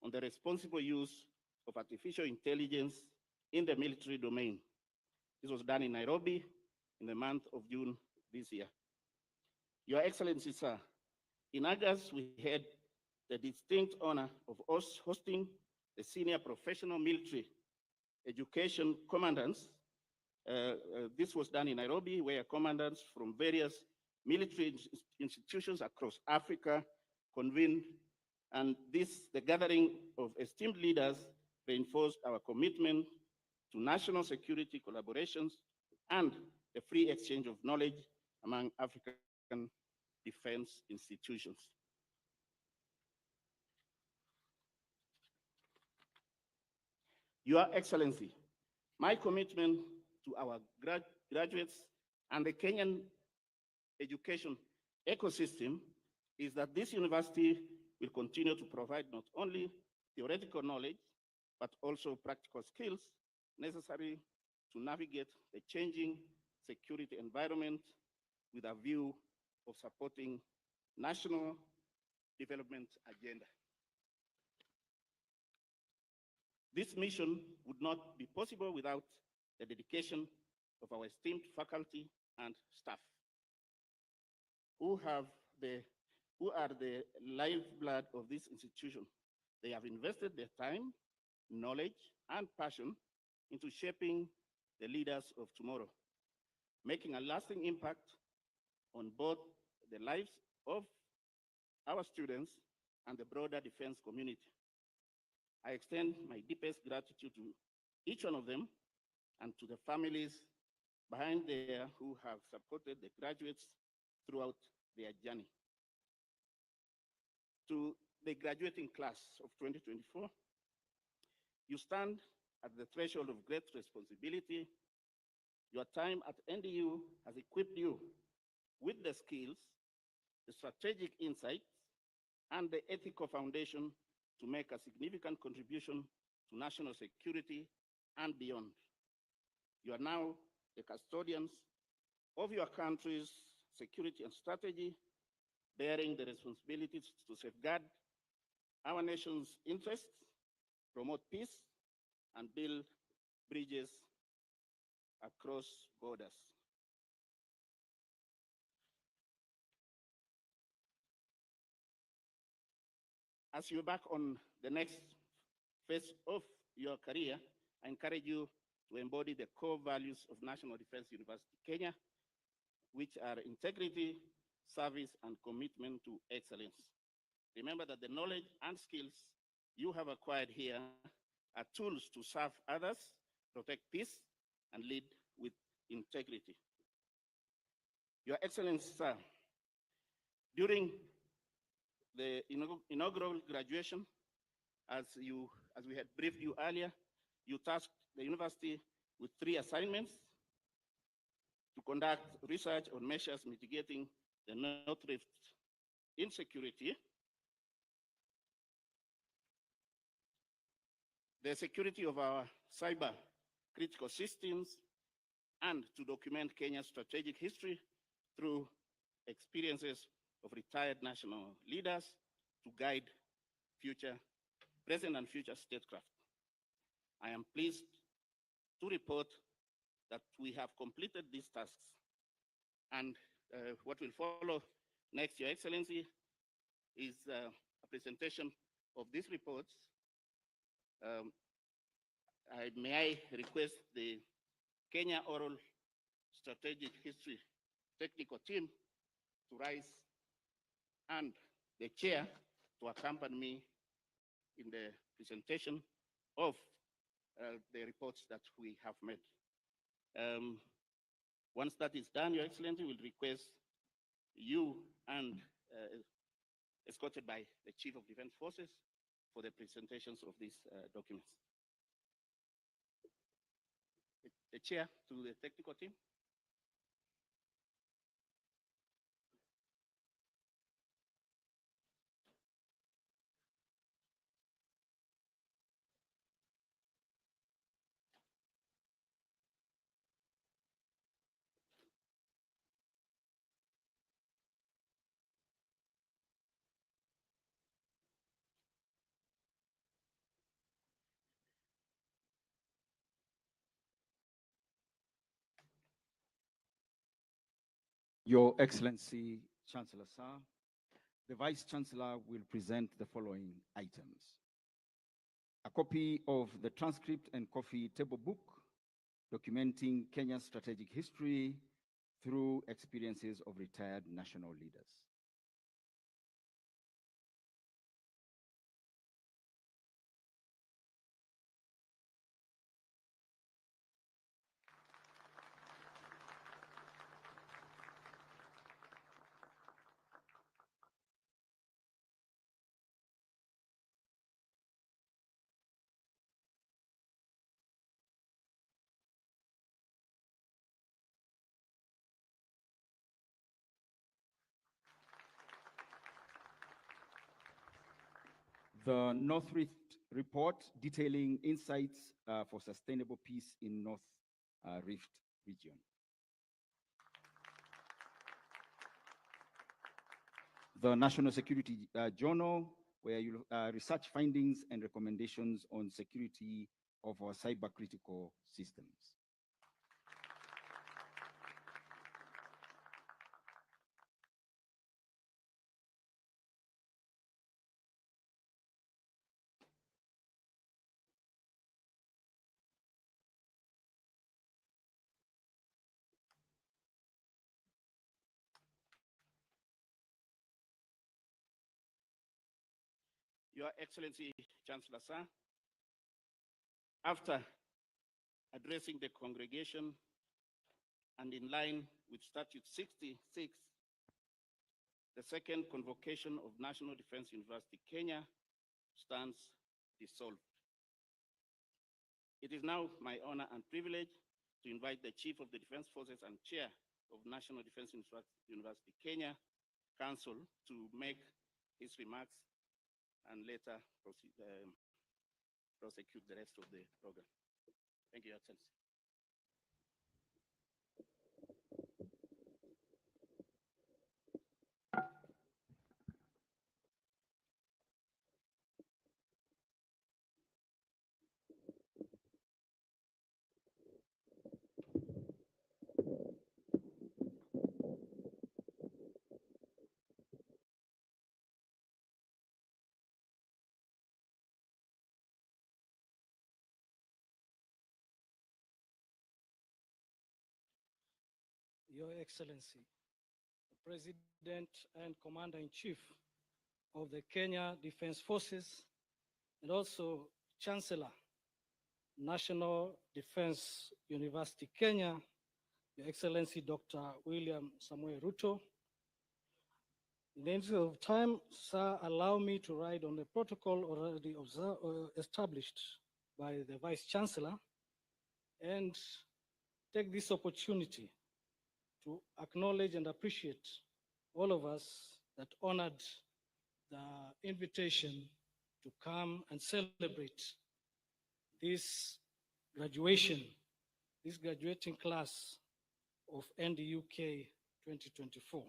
on the responsible use of artificial intelligence in the military domain. This was done in Nairobi in the month of June this year. Your Excellency, sir, in August, we had the distinct honor of us hosting the senior professional military education commandants. This was done in Nairobi, where commandants from various military institutions across Africa convened, and the gathering of esteemed leaders reinforced our commitment to national security collaborations and the free exchange of knowledge among African defense institutions. Your Excellency, my commitment to our graduates and the Kenyan education ecosystem is that this university will continue to provide not only theoretical knowledge, but also practical skills necessary to navigate the changing security environment with a view of supporting national development agenda. This mission would not be possible without the dedication of our esteemed faculty and staff, who are the lifeblood of this institution. They have invested their time, knowledge, and passion into shaping the leaders of tomorrow, making a lasting impact on both the lives of our students and the broader defense community. I extend my deepest gratitude to each one of them and to the families behind there who have supported the graduates throughout their journey. To the graduating class of 2024, you stand at the threshold of great responsibility. Your time at NDU has equipped you with the skills, the strategic insights, and the ethical foundation to make a significant contribution to national security and beyond. You are now the custodians of your country's security and strategy, bearing the responsibility to safeguard our nation's interests, promote peace, and build bridges across borders. As you embark on the next phase of your career, I encourage you to embody the core values of National Defense University Kenya, which are integrity, service, and commitment to excellence. Remember that the knowledge and skills you have acquired here are tools to serve others, protect peace, and lead with integrity. Your Excellency, sir, during the inaugural graduation, as we had briefed you earlier, you tasked the university with 3 assignments: to conduct research on measures mitigating the North Rift insecurity, the security of our cyber critical systems, and to document Kenya's strategic history through experiences of retired national leaders to guide present and future statecraft. I am pleased to report that we have completed these tasks, and what will follow next, Your Excellency, is a presentation of these reports. May I request the Kenya Oral Strategic History Technical Team to rise and the chair to accompany me in the presentation of the reports that we have made. Once that is done, Your Excellency, we'll request you and escorted by the Chief of Defense Forces for the presentations of these documents. The chair to the technical team. Your Excellency, Chancellor Sir, the Vice Chancellor will present the following items. A copy of the transcript and coffee table book documenting Kenya's strategic history through experiences of retired national leaders. The North Rift report detailing insights for sustainable peace in North Rift region. The National Security Journal, where you research findings and recommendations on security of our cyber-critical systems. Your Excellency, Chancellor Sir, after addressing the congregation and in line with Statute 66, the second convocation of National Defense University Kenya stands dissolved. It is now my honor and privilege to invite the Chief of the Defense Forces and Chair of National Defense University Kenya Council to make his remarks and later prosecute the rest of the program. Thank you, Your Excellency. Your Excellency, the President and Commander-in-Chief of the Kenya Defense Forces, and also Chancellor, National Defense University Kenya, Your Excellency Dr. William Samuel Ruto. In the interest of time, sir, allow me to ride on the protocol already established by the Vice Chancellor and take this opportunity to acknowledge and appreciate all of us that honored the invitation to come and celebrate this graduation, this graduating class of NDUK 2024.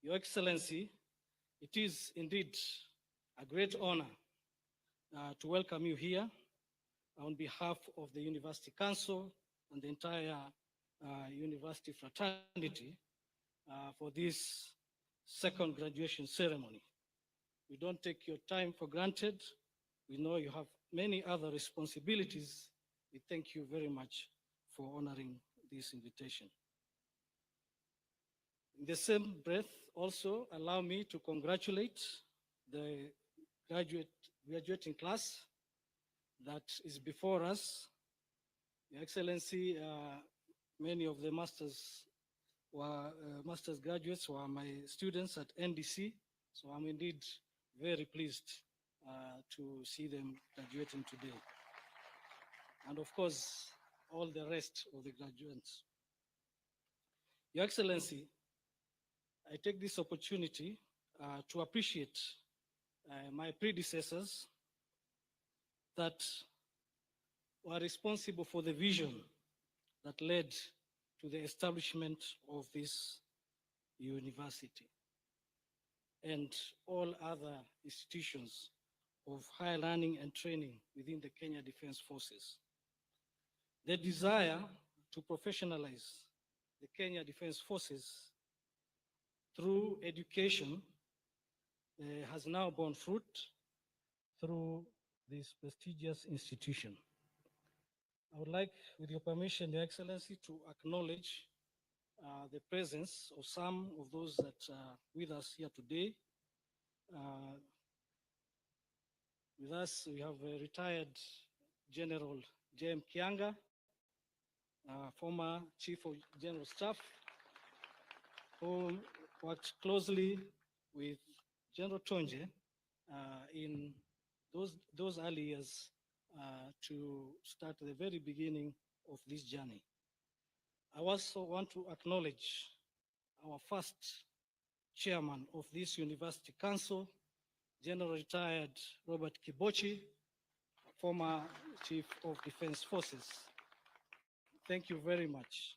Your Excellency, it is indeed a great honor to welcome you here on behalf of the University Council and the entire university fraternity for this second graduation ceremony. We don't take your time for granted. We know you have many other responsibilities. We thank you very much for honoring this invitation. In the same breath, also allow me to congratulate the graduating class that is before us. Your Excellency, many of the master's graduates were my students at NDC, so I'm indeed very pleased to see them graduating today. And of course, all the rest of the graduates. Your Excellency, I take this opportunity to appreciate my predecessors that were responsible for the vision that led to the establishment of this university and all other institutions of higher learning and training within the Kenya Defense Forces. The desire to professionalize the Kenya Defense Forces through education has now borne fruit through this prestigious institution. I would like, with your permission, Your Excellency, to acknowledge the presence of some of those that are with us here today. With us, we have a retired General J.M. Kianga, former Chief of General Staff, who worked closely with General Tonje in those early years to start the very beginning of this journey. I also want to acknowledge our first chairman of this University Council, General Retired Robert Kibochi, former Chief of Defense Forces. Thank you very much.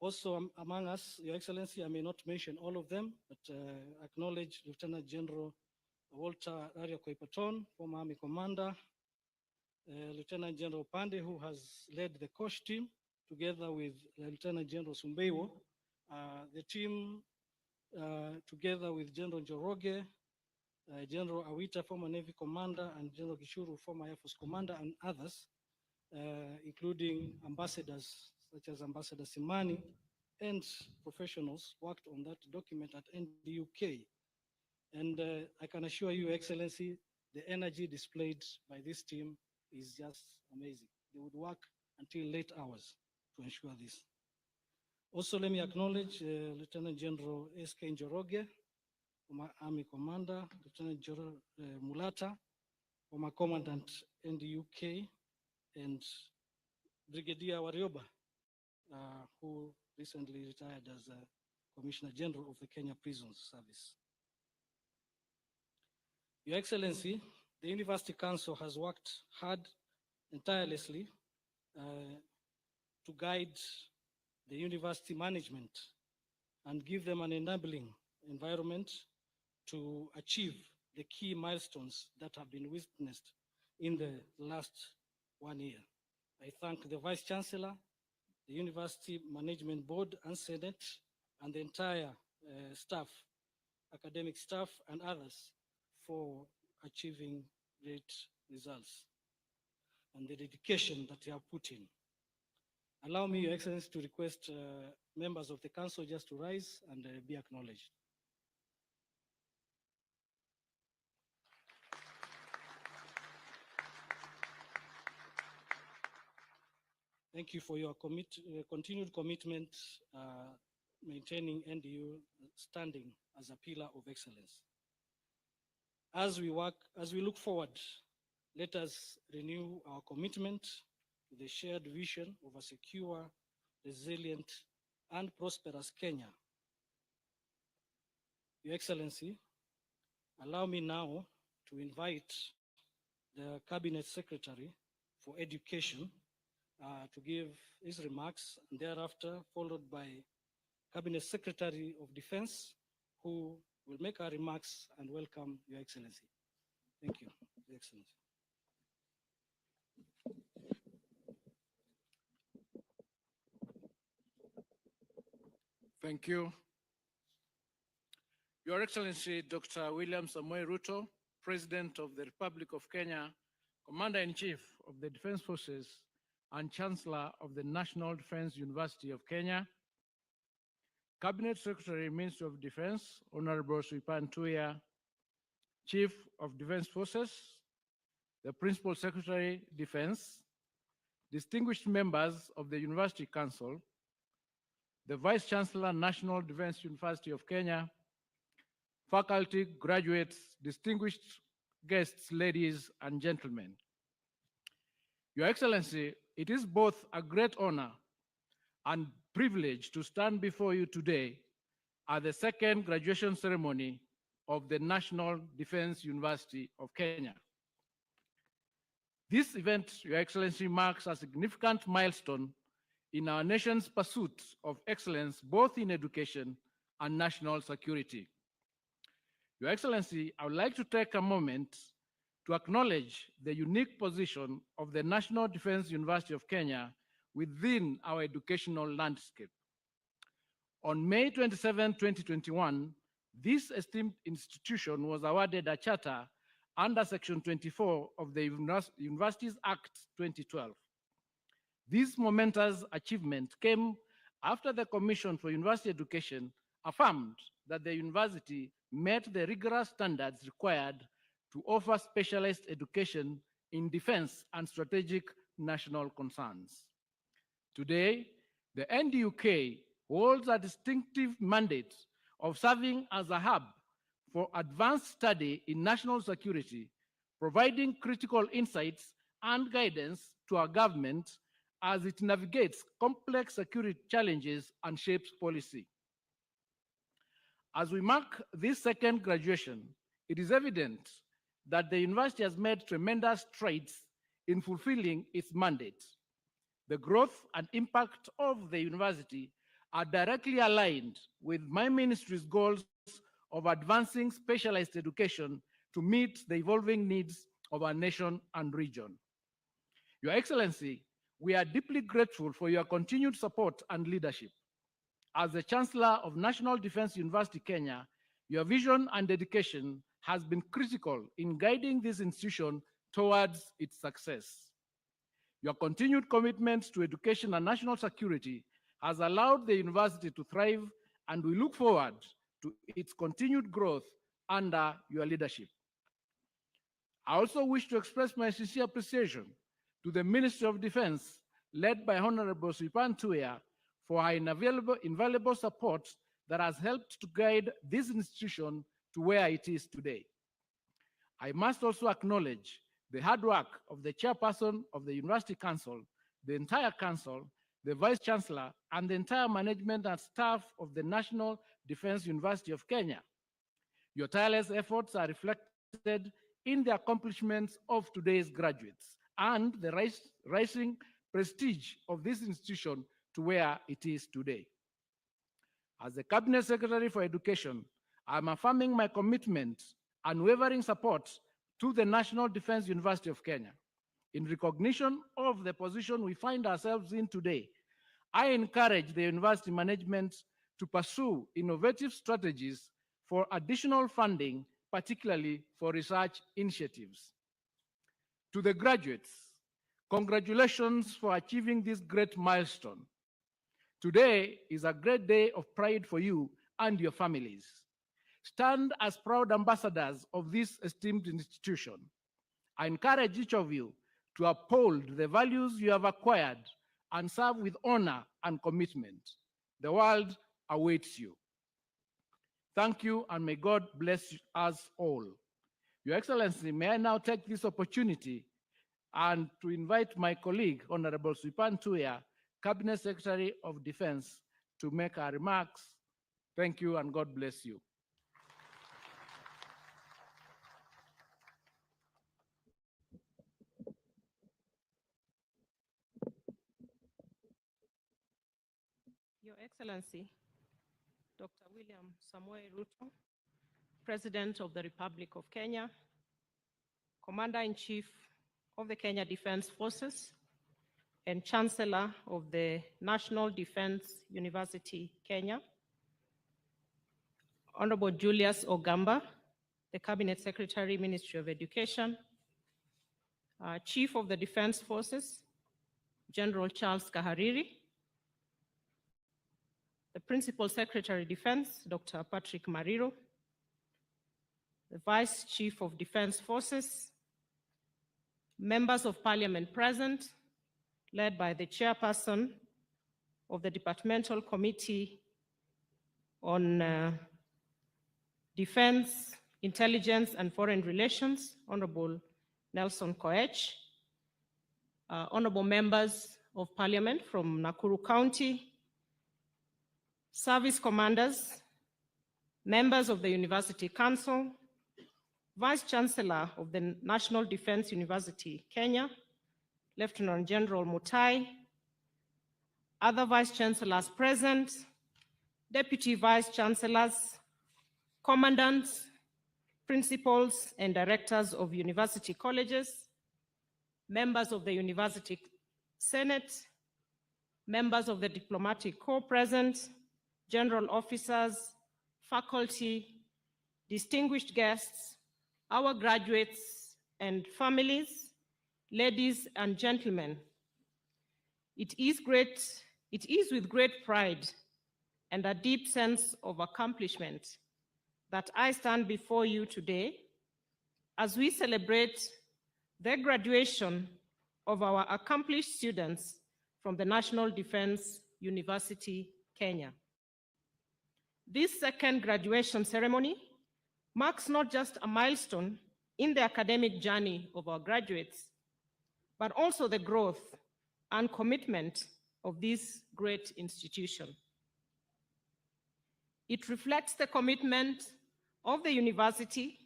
Also among us, Your Excellency, I may not mention all of them, but acknowledge Lieutenant General Walter Raria Koipaton, former Army Commander, Lieutenant General Pande, who has led the COSH team, together with Lieutenant General Sumbeiwo. The team, together with General Njoroge, General Awita, former Navy Commander, and General Gishuru, former Air Force Commander, and others, including ambassadors such as Ambassador Simani, and professionals worked on that document at NDUK. And I can assure you, Excellency, the energy displayed by this team is just amazing. They would work until late hours to ensure this. Also, let me acknowledge Lieutenant General S.K. Njoroge, former Army Commander, Lieutenant General Mulata, former Commandant NDUK, and Brigadier Warioba, who recently retired as Commissioner General of the Kenya Prisons Service. Your Excellency, the University Council has worked hard and tirelessly to guide the university management and give them an enabling environment to achieve the key milestones that have been witnessed in the last 1 year. I thank the Vice Chancellor, the University Management Board and Senate, and the entire staff, academic staff, and others for achieving great results and the dedication that they have put in. Allow me, Your Excellency, to request members of the council just to rise and be acknowledged. Thank you for your continued commitment, maintaining NDU standing as a pillar of excellence. As we look forward, let us renew our commitment to the shared vision of a secure, resilient, and prosperous Kenya. Your Excellency, allow me now to invite the Cabinet Secretary for Education to give his remarks, and thereafter followed by Cabinet Secretary of Defense, who will make our remarks and welcome Your Excellency. Thank you, Your Excellency. Thank you. Your Excellency, Dr. William Samoei Ruto, President of the Republic of Kenya, Commander-in-Chief of the Defense Forces, and Chancellor of the National Defense University of Kenya, Cabinet Secretary, Ministry of Defense, Honorable Swipan Tuya, Chief of Defense Forces, the Principal Secretary, Defense, distinguished members of the University Council, the Vice Chancellor, National Defense University of Kenya, faculty, graduates, distinguished guests, ladies and gentlemen. Your Excellency, it is both a great honor and privilege to stand before you today at the second graduation ceremony of the National Defense University of Kenya. This event, Your Excellency, marks a significant milestone in our nation's pursuit of excellence, both in education and national security. Your Excellency, I would like to take a moment to acknowledge the unique position of the National Defense University of Kenya within our educational landscape. On May 27, 2021, this esteemed institution was awarded a charter under Section 24 of the Universities Act 2012. This momentous achievement came after the Commission for University Education affirmed that the university met the rigorous standards required to offer specialized education in defense and strategic national concerns. Today, the NDUK holds a distinctive mandate of serving as a hub for advanced study in national security, providing critical insights and guidance to our government as it navigates complex security challenges and shapes policy. As we mark this second graduation, it is evident that the university has made tremendous strides in fulfilling its mandate. The growth and impact of the university are directly aligned with my ministry's goals of advancing specialized education to meet the evolving needs of our nation and region. Your Excellency, we are deeply grateful for your continued support and leadership. As the Chancellor of National Defense University Kenya, your vision and dedication has been critical in guiding this institution towards its success. Your continued commitment to education and national security has allowed the university to thrive, and we look forward to its continued growth under your leadership. I also wish to express my sincere appreciation to the Ministry of Defense, led by Honorable Swipan Tuya, for her invaluable support that has helped to guide this institution to where it is today. I must also acknowledge the hard work of the chairperson of the University Council, the entire council, the Vice Chancellor, and the entire management and staff of the National Defense University of Kenya. Your tireless efforts are reflected in the accomplishments of today's graduates and the rising prestige of this institution to where it is today. As the Cabinet Secretary for Education, I'm affirming my commitment and unwavering support to the National Defense University of Kenya. In recognition of the position we find ourselves in today, I encourage the university management to pursue innovative strategies for additional funding, particularly for research initiatives. To the graduates, congratulations for achieving this great milestone. Today is a great day of pride for you and your families. Stand as proud ambassadors of this esteemed institution. I encourage each of you to uphold the values you have acquired and serve with honor and commitment. The world awaits you. Thank you, and may God bless us all. Your Excellency, may I now take this opportunity and to invite my colleague, Honorable Swipan Tuya, Cabinet Secretary of Defense, to make our remarks. Thank you, and God bless you. Your Excellency, Dr. William Samoei Ruto, President of the Republic of Kenya, Commander-in-Chief of the Kenya Defense Forces, and Chancellor of the National Defense University, Kenya, Honorable Julius Ogamba, the Cabinet Secretary, Ministry of Education, Chief of the Defense Forces, General Charles Kahariri, the Principal Secretary Defense, Dr. Patrick Mariro, the Vice Chief of Defense Forces, members of Parliament present, led by the Chairperson of the Departmental Committee on Defense, Intelligence and Foreign Relations, Honorable Nelson Koech, honorable members of Parliament from Nakuru County, service commanders, members of the University Council, Vice Chancellor of the National Defense University, Kenya, Lieutenant General Mutai, other Vice Chancellors present, Deputy Vice Chancellors, Commandants, Principals and Directors of University Colleges, members of the University Senate, members of the Diplomatic Corps present, General Officers, faculty, distinguished guests, our graduates and families, ladies and gentlemen. It is with great pride and a deep sense of accomplishment that I stand before you today as we celebrate the graduation of our accomplished students from the National Defense University, Kenya. This second graduation ceremony marks not just a milestone in the academic journey of our graduates, but also the growth and commitment of this great institution. It reflects the commitment of the university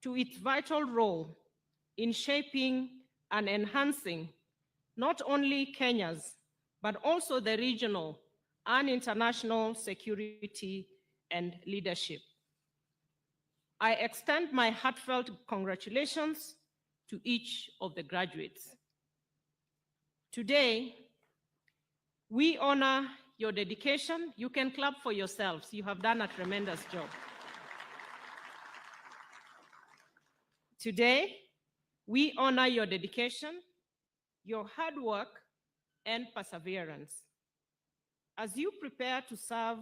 to its vital role in shaping and enhancing not only Kenya's, but also the regional and international security and leadership. I extend my heartfelt congratulations to each of the graduates. Today, we honor your dedication. You can clap for yourselves. You have done a tremendous job. Today, we honor your dedication, your hard work, and perseverance. As you prepare to serve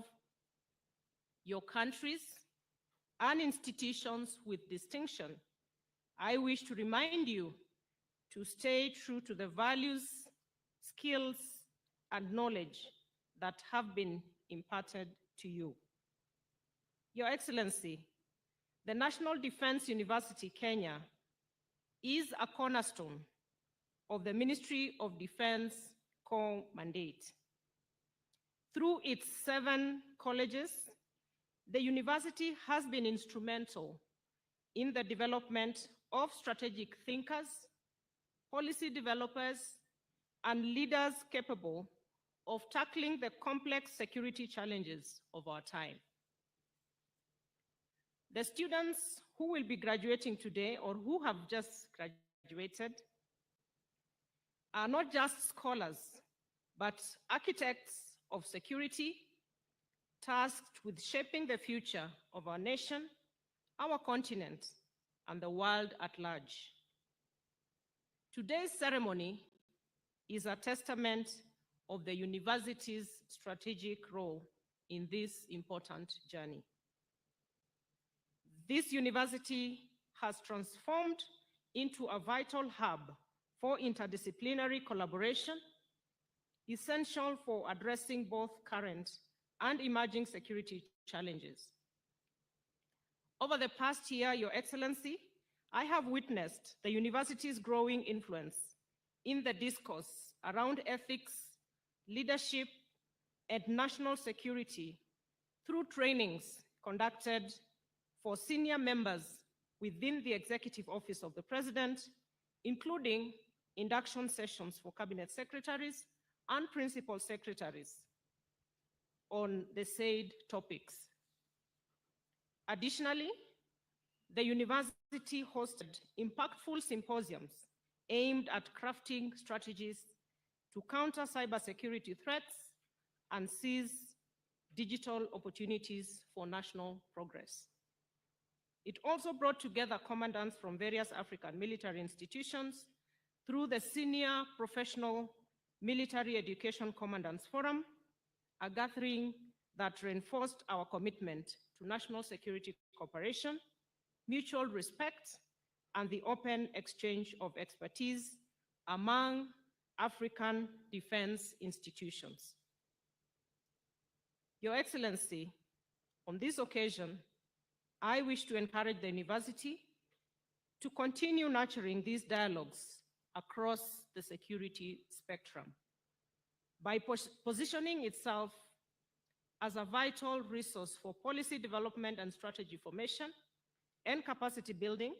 your countries and institutions with distinction, I wish to remind you to stay true to the values, skills, and knowledge that have been imparted to you. Your Excellency, the National Defense University, Kenya, is a cornerstone of the Ministry of Defense core mandate. Through its 7 colleges, the university has been instrumental in the development of strategic thinkers, policy developers, and leaders capable of tackling the complex security challenges of our time. The students who will be graduating today or who have just graduated are not just scholars, but architects of security, tasked with shaping the future of our nation, our continent, and the world at large. Today's ceremony is a testament of the university's strategic role in this important journey. This university has transformed into a vital hub for interdisciplinary collaboration, essential for addressing both current and emerging security challenges. Over the past year, Your Excellency, I have witnessed the university's growing influence in the discourse around ethics, leadership, and national security through trainings conducted for senior members within the Executive Office of the President, including induction sessions for cabinet secretaries and principal secretaries on the said topics. Additionally, the university hosted impactful symposiums aimed at crafting strategies to counter cybersecurity threats and seize digital opportunities for national progress. It also brought together commandants from various African military institutions through the Senior Professional Military Education Commandants Forum, a gathering that reinforced our commitment to national security cooperation, mutual respect, and the open exchange of expertise among African defense institutions. Your Excellency, on this occasion, I wish to encourage the university to continue nurturing these dialogues across the security spectrum by positioning itself as a vital resource for policy development and strategy formation and capacity building.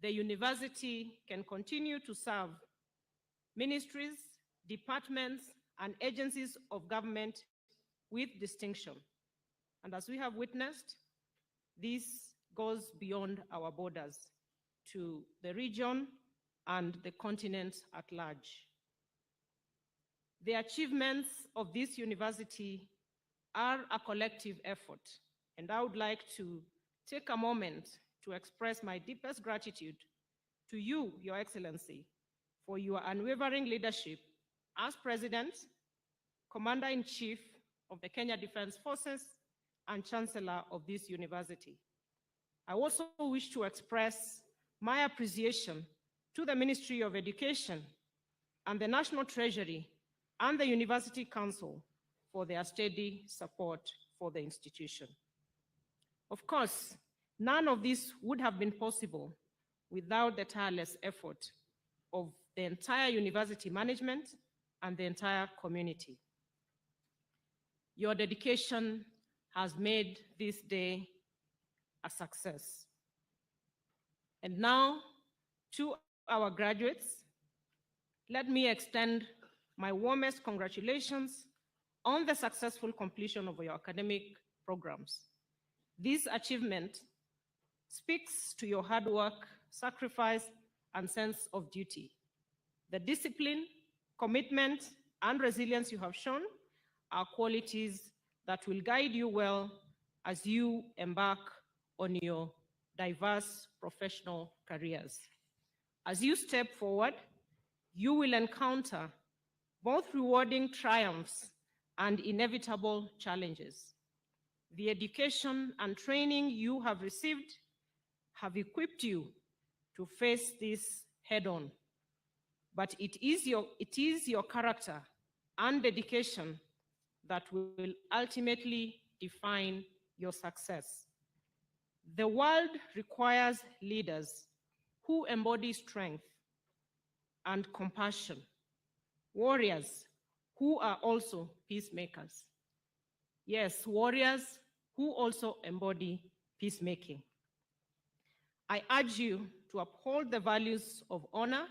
The university can continue to serve ministries, departments, and agencies of government with distinction. And as we have witnessed, this goes beyond our borders to the region and the continent at large. The achievements of this university are a collective effort, and I would like to take a moment to express my deepest gratitude to you, Your Excellency, for your unwavering leadership as President, Commander-in-Chief of the Kenya Defense Forces, and Chancellor of this university. I also wish to express my appreciation to the Ministry of Education and the National Treasury and the University Council for their steady support for the institution. Of course, none of this would have been possible without the tireless effort of the entire university management and the entire community. Your dedication has made this day a success. And now, to our graduates, let me extend my warmest congratulations on the successful completion of your academic programs. This achievement speaks to your hard work, sacrifice, and sense of duty. The discipline, commitment, and resilience you have shown are qualities that will guide you well as you embark on your diverse professional careers. As you step forward, you will encounter both rewarding triumphs and inevitable challenges. The education and training you have received have equipped you to face this head-on. But it is your character and dedication that will ultimately define your success. The world requires leaders who embody strength and compassion, warriors who are also peacemakers. Yes, warriors who also embody peacemaking. I urge you to uphold the values of honor,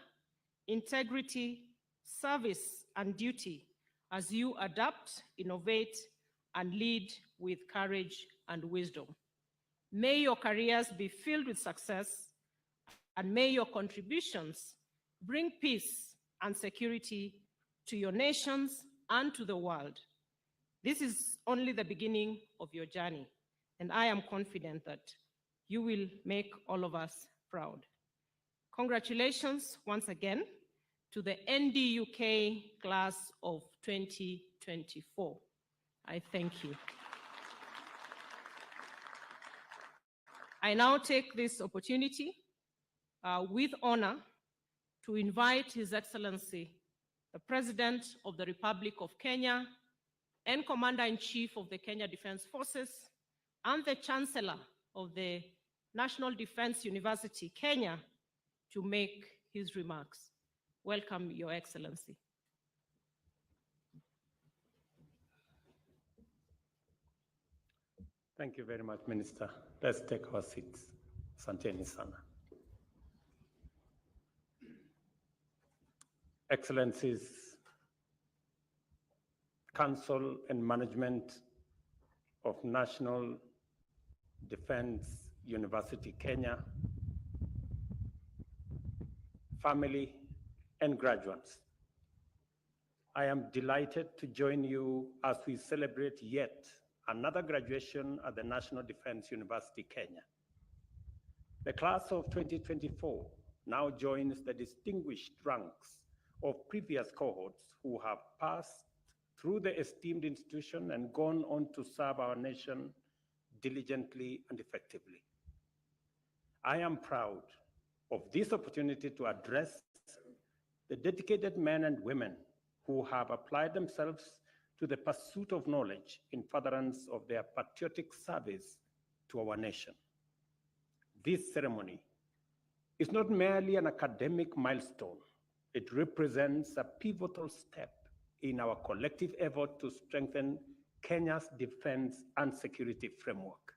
integrity, service, and duty as you adapt, innovate, and lead with courage and wisdom. May your careers be filled with success, and may your contributions bring peace and security to your nations and to the world. This is only the beginning of your journey, and I am confident that you will make all of us proud. Congratulations once again to the NDUK class of 2024. I thank you. I now take this opportunity with honor to invite His Excellency, the President of the Republic of Kenya and Commander-in-Chief of the Kenya Defense Forces and the Chancellor of the National Defense University, Kenya, to make his remarks. Welcome, Your Excellency. Thank you very much, Minister. Let's take our seats. Asanteni sana. Excellencies, Council and Management of National Defense University, Kenya, family, and graduates. I am delighted to join you as we celebrate yet another graduation at the National Defense University, Kenya. The class of 2024 now joins the distinguished ranks of previous cohorts who have passed through the esteemed institution and gone on to serve our nation diligently and effectively. I am proud of this opportunity to address the dedicated men and women who have applied themselves to the pursuit of knowledge in furtherance of their patriotic service to our nation. This ceremony is not merely an academic milestone. It represents a pivotal step in our collective effort to strengthen Kenya's defense and security framework.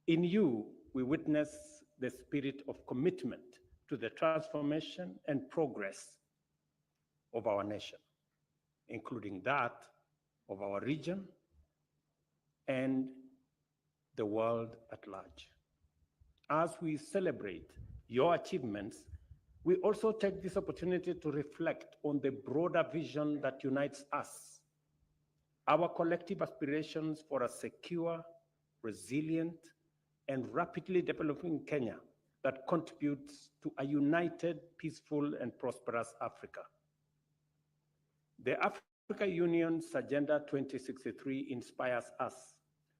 In you, we witness the spirit of commitment to the transformation and progress of our nation, including that of our region and the world at large. As we celebrate your achievements, we also take this opportunity to reflect on the broader vision that unites us, our collective aspirations for a secure, resilient, and rapidly developing Kenya that contributes to a united, peaceful, and prosperous Africa. The Africa Union's Agenda 2063 inspires us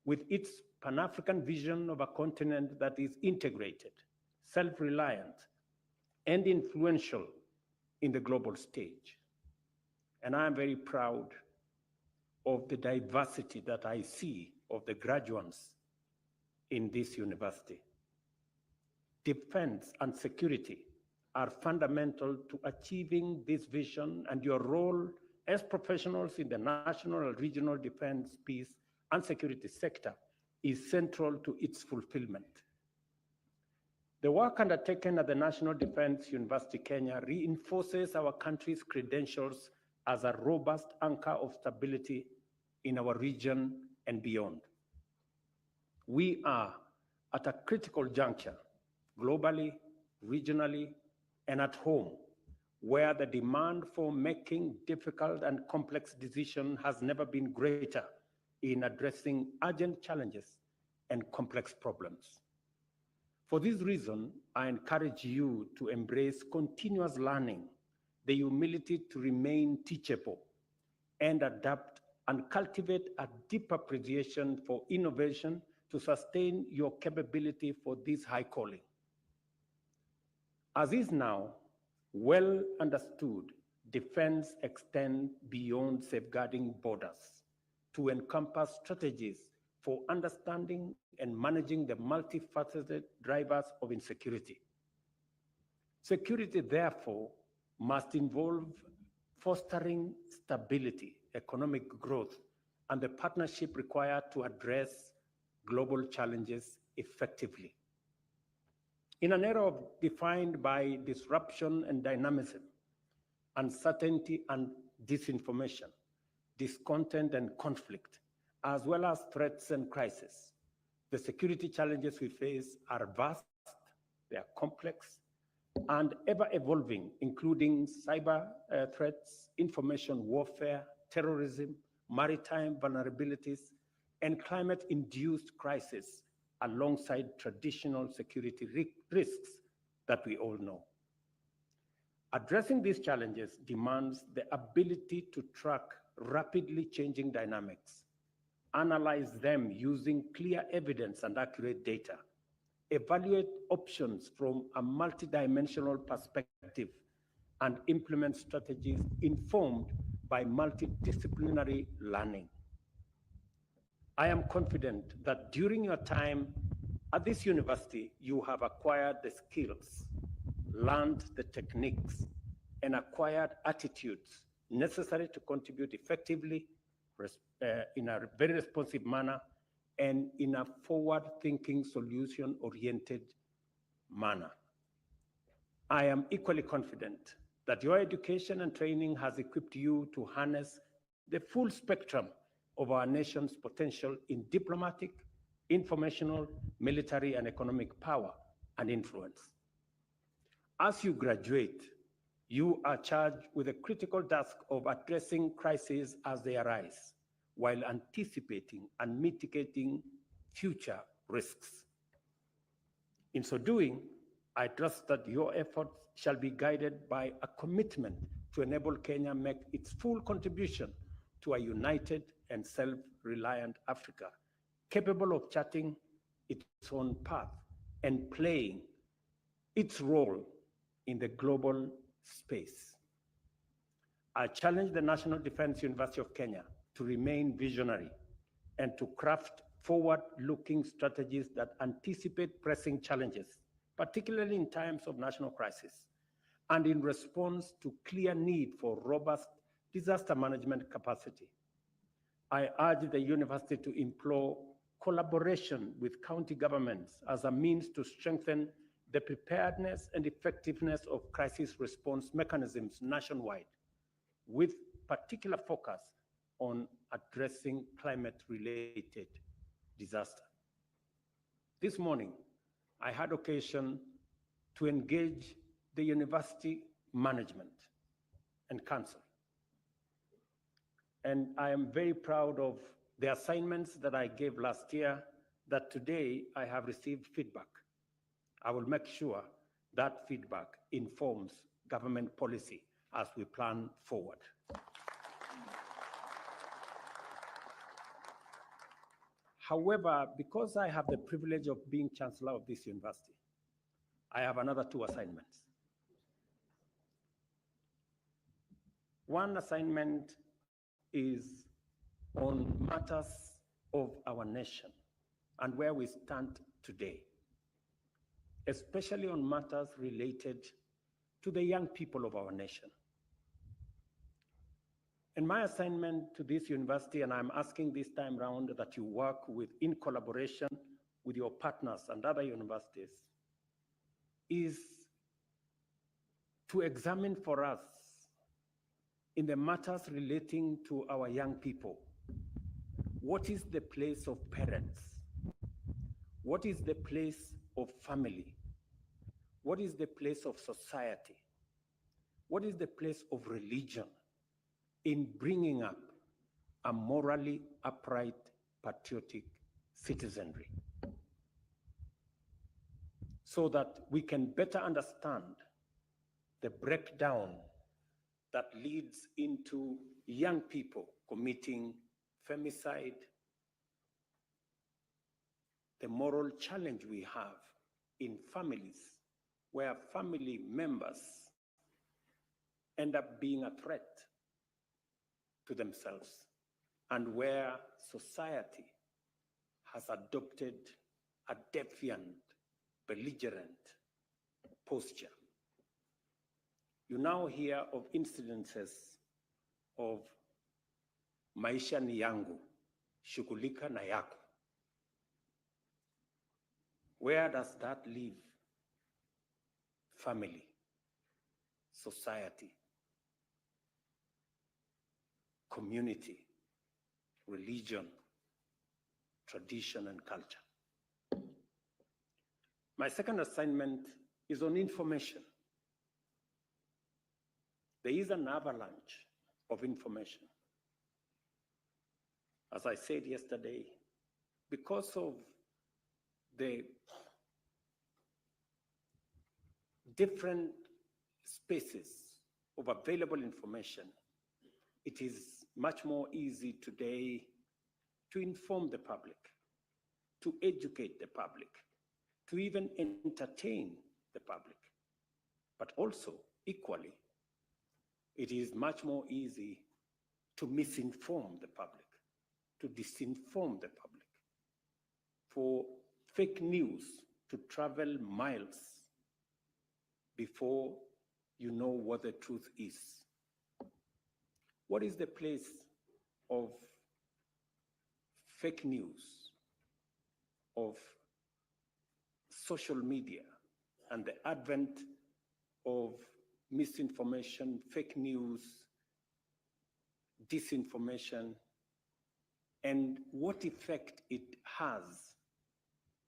with its Pan-African vision of a continent that is integrated, self-reliant, and influential in the global stage. And I am very proud of the diversity that I see of the graduates in this university. Defense and security are fundamental to achieving this vision, and your role as professionals in the national and regional defense, peace, and security sector is central to its fulfillment. The work undertaken at the National Defense University Kenya reinforces our country's credentials as a robust anchor of stability in our region and beyond. We are at a critical juncture, globally, regionally, and at home, where the demand for making difficult and complex decisions has never been greater in addressing urgent challenges and complex problems. For this reason, I encourage you to embrace continuous learning, the humility to remain teachable, and adapt and cultivate a deep appreciation for innovation to sustain your capability for this high calling. As is now well understood, defense extends beyond safeguarding borders to encompass strategies for understanding and managing the multifaceted drivers of insecurity. Security, therefore, must involve fostering stability, economic growth, and the partnership required to address global challenges effectively. In an era defined by disruption and dynamism, uncertainty and disinformation, discontent and conflict, as well as threats and crises, the security challenges we face are vast, they are complex, and ever-evolving, including cyber threats, information warfare, terrorism, maritime vulnerabilities, and climate-induced crises, alongside traditional security risks that we all know. Addressing these challenges demands the ability to track rapidly changing dynamics, analyze them using clear evidence and accurate data, evaluate options from a multidimensional perspective, and implement strategies informed by multidisciplinary learning. I am confident that during your time at this university, you have acquired the skills, learned the techniques, and acquired attitudes necessary to contribute effectively in a very responsive manner and in a forward-thinking, solution-oriented manner. I am equally confident that your education and training has equipped you to harness the full spectrum of our nation's potential in diplomatic, informational, military, and economic power and influence. As you graduate, you are charged with a critical task of addressing crises as they arise, while anticipating and mitigating future risks. In so doing, I trust that your efforts shall be guided by a commitment to enable Kenya make its full contribution to a united and self-reliant Africa, capable of charting its own path and playing its role in the global space. I challenge the National Defense University of Kenya to remain visionary and to craft forward-looking strategies that anticipate pressing challenges, particularly in times of national crisis, and in response to clear need for robust disaster management capacity. I urge the university to implore collaboration with county governments as a means to strengthen the preparedness and effectiveness of crisis response mechanisms nationwide, with particular focus on addressing climate-related disaster. This morning, I had occasion to engage the university management and council. And I am very proud of the assignments that I gave last year, that today I have received feedback. I will make sure that feedback informs government policy as we plan forward. However, because I have the privilege of being chancellor of this university, I have another two assignments. One assignment is on matters of our nation and where we stand today, especially on matters related to the young people of our nation. And my assignment to this university, and I'm asking this time round that you work in collaboration with your partners and other universities, is to examine for us in the matters relating to our young people, what is the place of parents? What is the place of family? What is the place of society? What is the place of religion in bringing up a morally upright, patriotic citizenry? So that we can better understand the breakdown that leads into young people committing femicide, the moral challenge we have in families where family members end up being a threat to themselves, and where society has adopted a defiant, belligerent posture. You now hear of incidences of maisha ni yangu, shughulika na yako. Where does that leave family, society, community, religion, tradition, and culture? My second assignment is on information. There is an avalanche of information. As I said yesterday, because of the different spaces of available information, it is much more easy today to inform the public, to educate the public, to even entertain the public. But also, equally, it is much more easy to misinform the public, to disinform the public, for fake news to travel miles before you know what the truth is. What is the place of fake news, of social media, and the advent of misinformation, fake news, disinformation, and what effect it has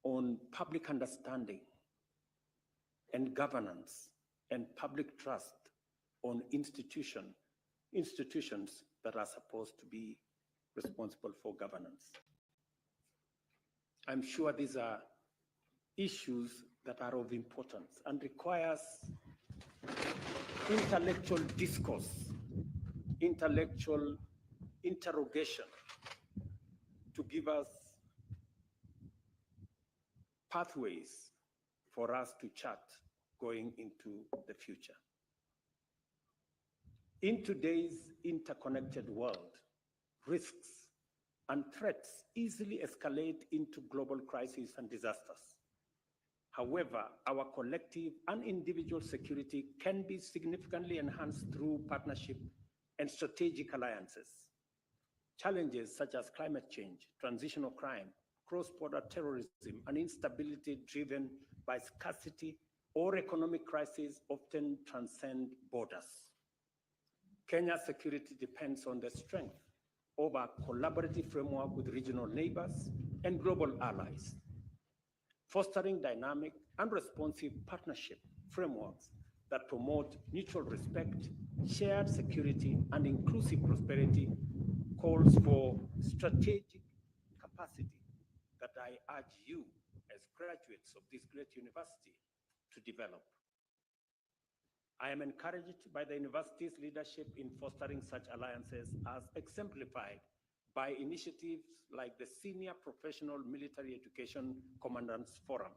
on public understanding and governance and public trust on institutions that are supposed to be responsible for governance? I'm sure these are issues that are of importance and requires intellectual discourse, intellectual interrogation to give us pathways for us to chart going into the future. In today's interconnected world, risks and threats easily escalate into global crises and disasters. However, our collective and individual security can be significantly enhanced through partnership and strategic alliances. Challenges such as climate change, transitional crime, cross-border terrorism, and instability driven by scarcity or economic crises often transcend borders. Kenya's security depends on the strength of a collaborative framework with regional neighbors and global allies. Fostering dynamic and responsive partnership frameworks that promote mutual respect, shared security, and inclusive prosperity calls for strategic capacity that I urge you as graduates of this great university to develop. I am encouraged by the university's leadership in fostering such alliances as exemplified by initiatives like the Senior Professional Military Education Commandants Forum,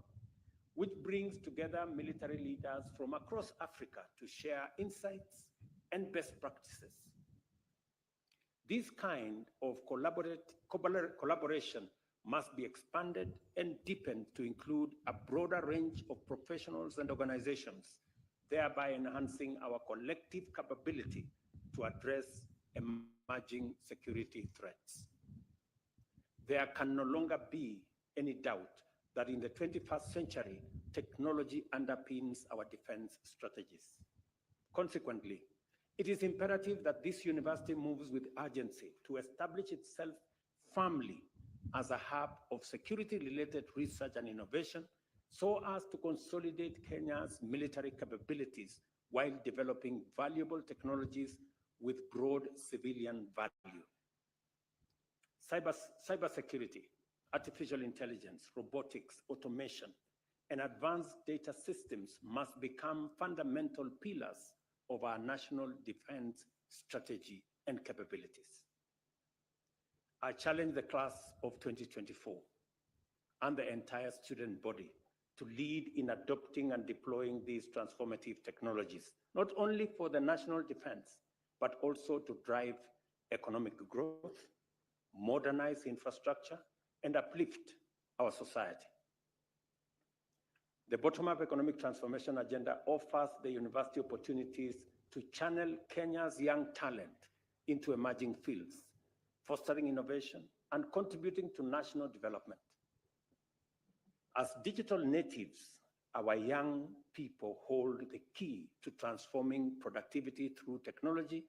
which brings together military leaders from across Africa to share insights and best practices. This kind of collaboration must be expanded and deepened to include a broader range of professionals and organizations, thereby enhancing our collective capability to address emerging security threats. There can no longer be any doubt that in the 21st century, technology underpins our defense strategies. Consequently, it is imperative that this university moves with urgency to establish itself firmly as a hub of security-related research and innovation so as to consolidate Kenya's military capabilities while developing valuable technologies with broad civilian value. Cybersecurity, artificial intelligence, robotics, automation, and advanced data systems must become fundamental pillars of our national defense strategy and capabilities. I challenge the class of 2024 and the entire student body to lead in adopting and deploying these transformative technologies, not only for the national defense, but also to drive economic growth, modernize infrastructure, and uplift our society. The bottom-up economic transformation agenda offers the university opportunities to channel Kenya's young talent into emerging fields, fostering innovation and contributing to national development. As digital natives, our young people hold the key to transforming productivity through technology,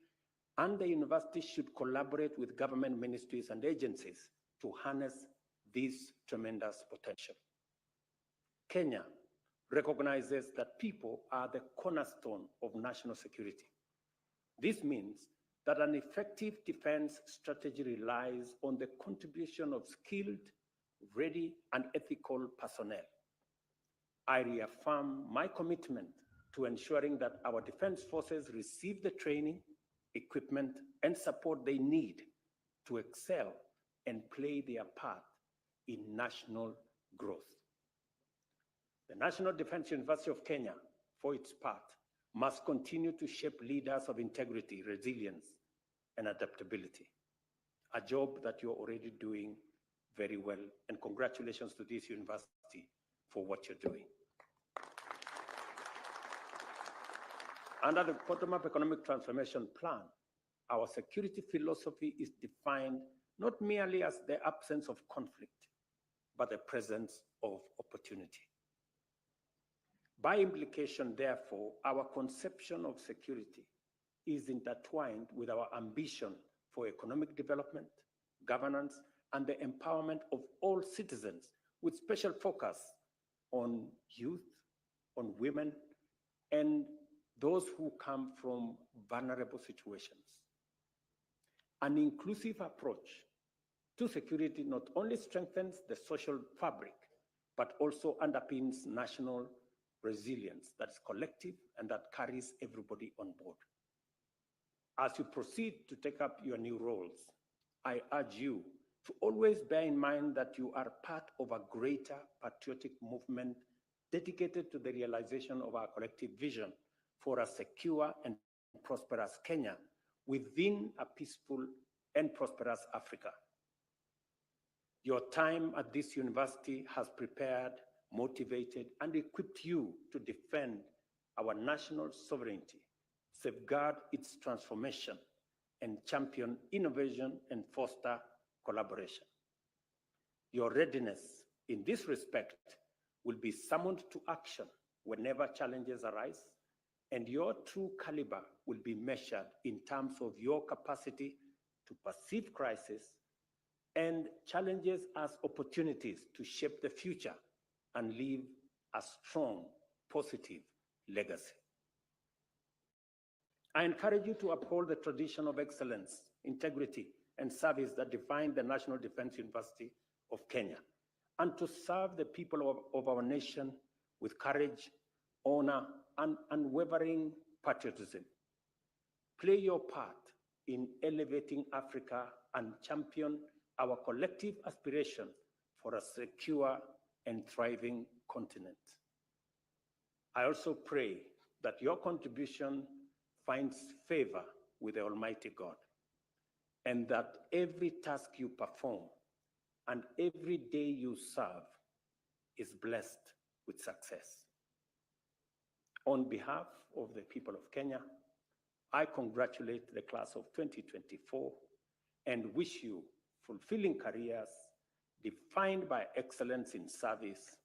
and the university should collaborate with government ministries and agencies to harness this tremendous potential. Kenya recognizes that people are the cornerstone of national security. This means that an effective defense strategy relies on the contribution of skilled, ready, and ethical personnel. I reaffirm my commitment to ensuring that our defense forces receive the training, equipment, and support they need to excel and play their part in national growth. The National Defense University of Kenya, for its part, must continue to shape leaders of integrity, resilience, and adaptability, a job that you're already doing very well, and congratulations to this university for what you're doing. Under the bottom-up economic transformation plan, our security philosophy is defined not merely as the absence of conflict, but the presence of opportunity. By implication, therefore, our conception of security is intertwined with our ambition for economic development, governance, and the empowerment of all citizens, with special focus on youth, on women, and those who come from vulnerable situations. An inclusive approach to security not only strengthens the social fabric, but also underpins national resilience that's collective and that carries everybody on board. As you proceed to take up your new roles, I urge you to always bear in mind that you are part of a greater patriotic movement dedicated to the realization of our collective vision for a secure and prosperous Kenya within a peaceful and prosperous Africa. Your time at this university has prepared, motivated, and equipped you to defend our national sovereignty, safeguard its transformation, and champion innovation and foster collaboration. Your readiness in this respect will be summoned to action whenever challenges arise, and your true caliber will be measured in terms of your capacity to perceive crisis and challenges as opportunities to shape the future and leave a strong, positive legacy. I encourage you to uphold the tradition of excellence, integrity, and service that define the National Defense University of Kenya, and to serve the people of our nation with courage, honor, and unwavering patriotism. Play your part in elevating Africa and champion our collective aspiration for a secure and thriving continent. I also pray that your contribution finds favor with the Almighty God, and that every task you perform and every day you serve is blessed with success. On behalf of the people of Kenya, I congratulate the class of 2024 and wish you fulfilling careers defined by excellence in service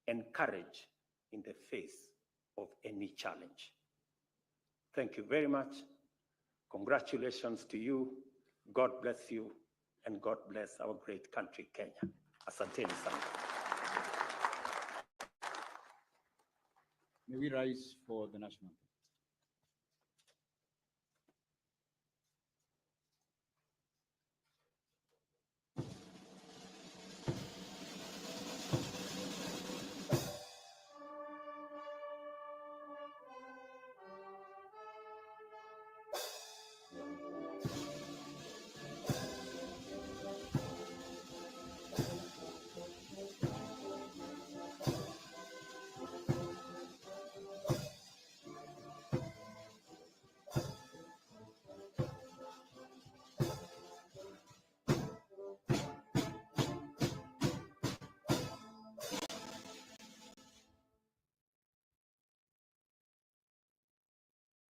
and courage in the face of any challenge. Thank you very much. Congratulations to you. God bless you, and God bless our great country, Kenya. Asanteni sana. May we rise for the national anthem.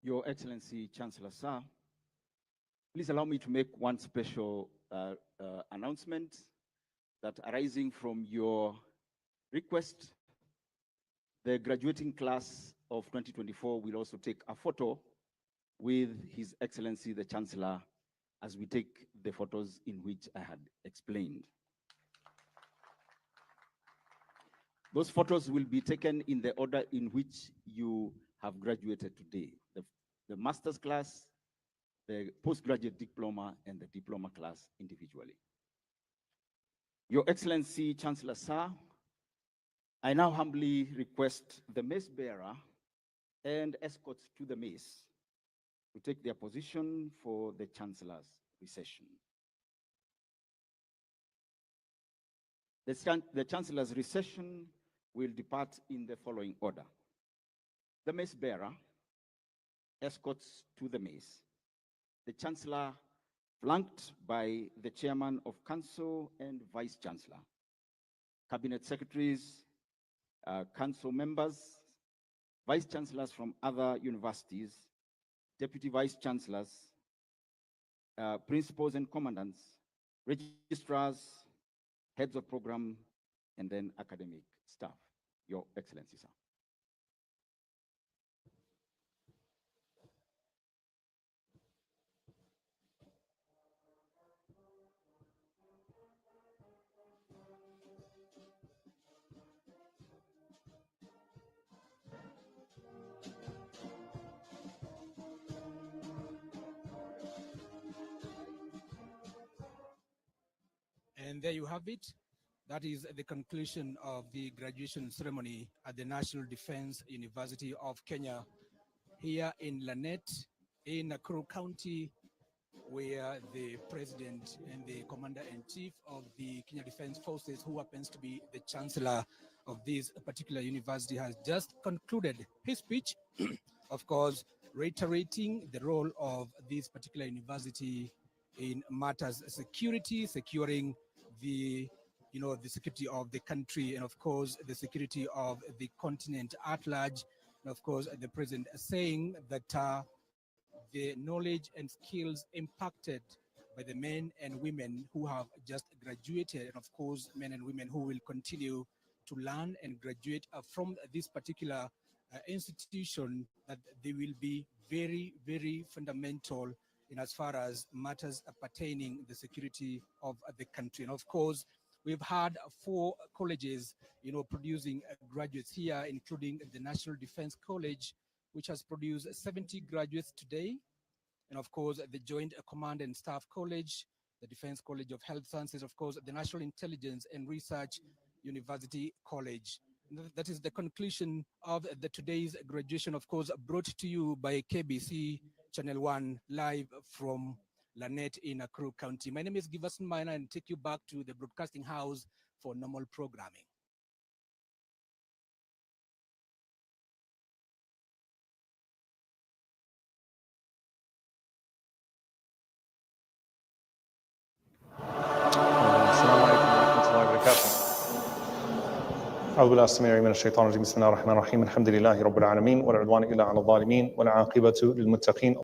Your Excellency, Chancellor Sir, please allow me to make one special announcement that arising from your request, the graduating class of 2024 will also take a photo with His Excellency, the Chancellor, as we take the photos in which I had explained. Those photos will be taken in the order in which you have graduated today. The master's class, the postgraduate diploma, and the diploma class individually. Your Excellency, Chancellor Sir, I now humbly request the mace bearer and escorts to the mace to take their position for the Chancellor's recession. The Chancellor's recession will depart in the following order. The mace bearer escorts to the mace. The Chancellor, flanked by the Chairman of Council and Vice Chancellor, Cabinet Secretaries, Council members, Vice Chancellors from other universities, Deputy Vice Chancellors, Principals and Commandants, Registrars, Heads of Program, and then academic staff. Your Excellency, sir. And there you have it, That is the conclusion of the graduation ceremony at the National Defense University of Kenya here in Lanet, in Nakuru County, where the president and the commander-in-chief of the Kenya Defense Forces, who happens to be the chancellor of this particular university, has just concluded his speech, of course, reiterating the role of this particular university in matters security, securing the the security of the country, and of course the security of the continent at large. And of course, the president saying that the knowledge and skills impacted by the men and women who have just graduated, and of course men and women who will continue to learn and graduate from this particular institution, that they will be very, very fundamental in as far as matters pertaining the security of the country. And of course, we've had 4 colleges, producing graduates here, including the National Defense College, which has produced 70 graduates today. And of course, the Joint Command and Staff College, the Defense College of Health Sciences, of course, the National Intelligence and Research University College. That is the conclusion of today's graduation, of course, brought to you by KBC Channel 1, live from Lanet in Nakuru County. My name is Giverson Minor, and take you back to the broadcasting house for normal programming. السلام عليكم ورحمة الله وبركاته. أعوذ بالله السميع العليم من الشيطان الرجيم. بسم الله الرحمن الرحيم. الحمد لله رب العالمين، ولا عدوان إلا على الظالمين، والعاقبة للمتقين.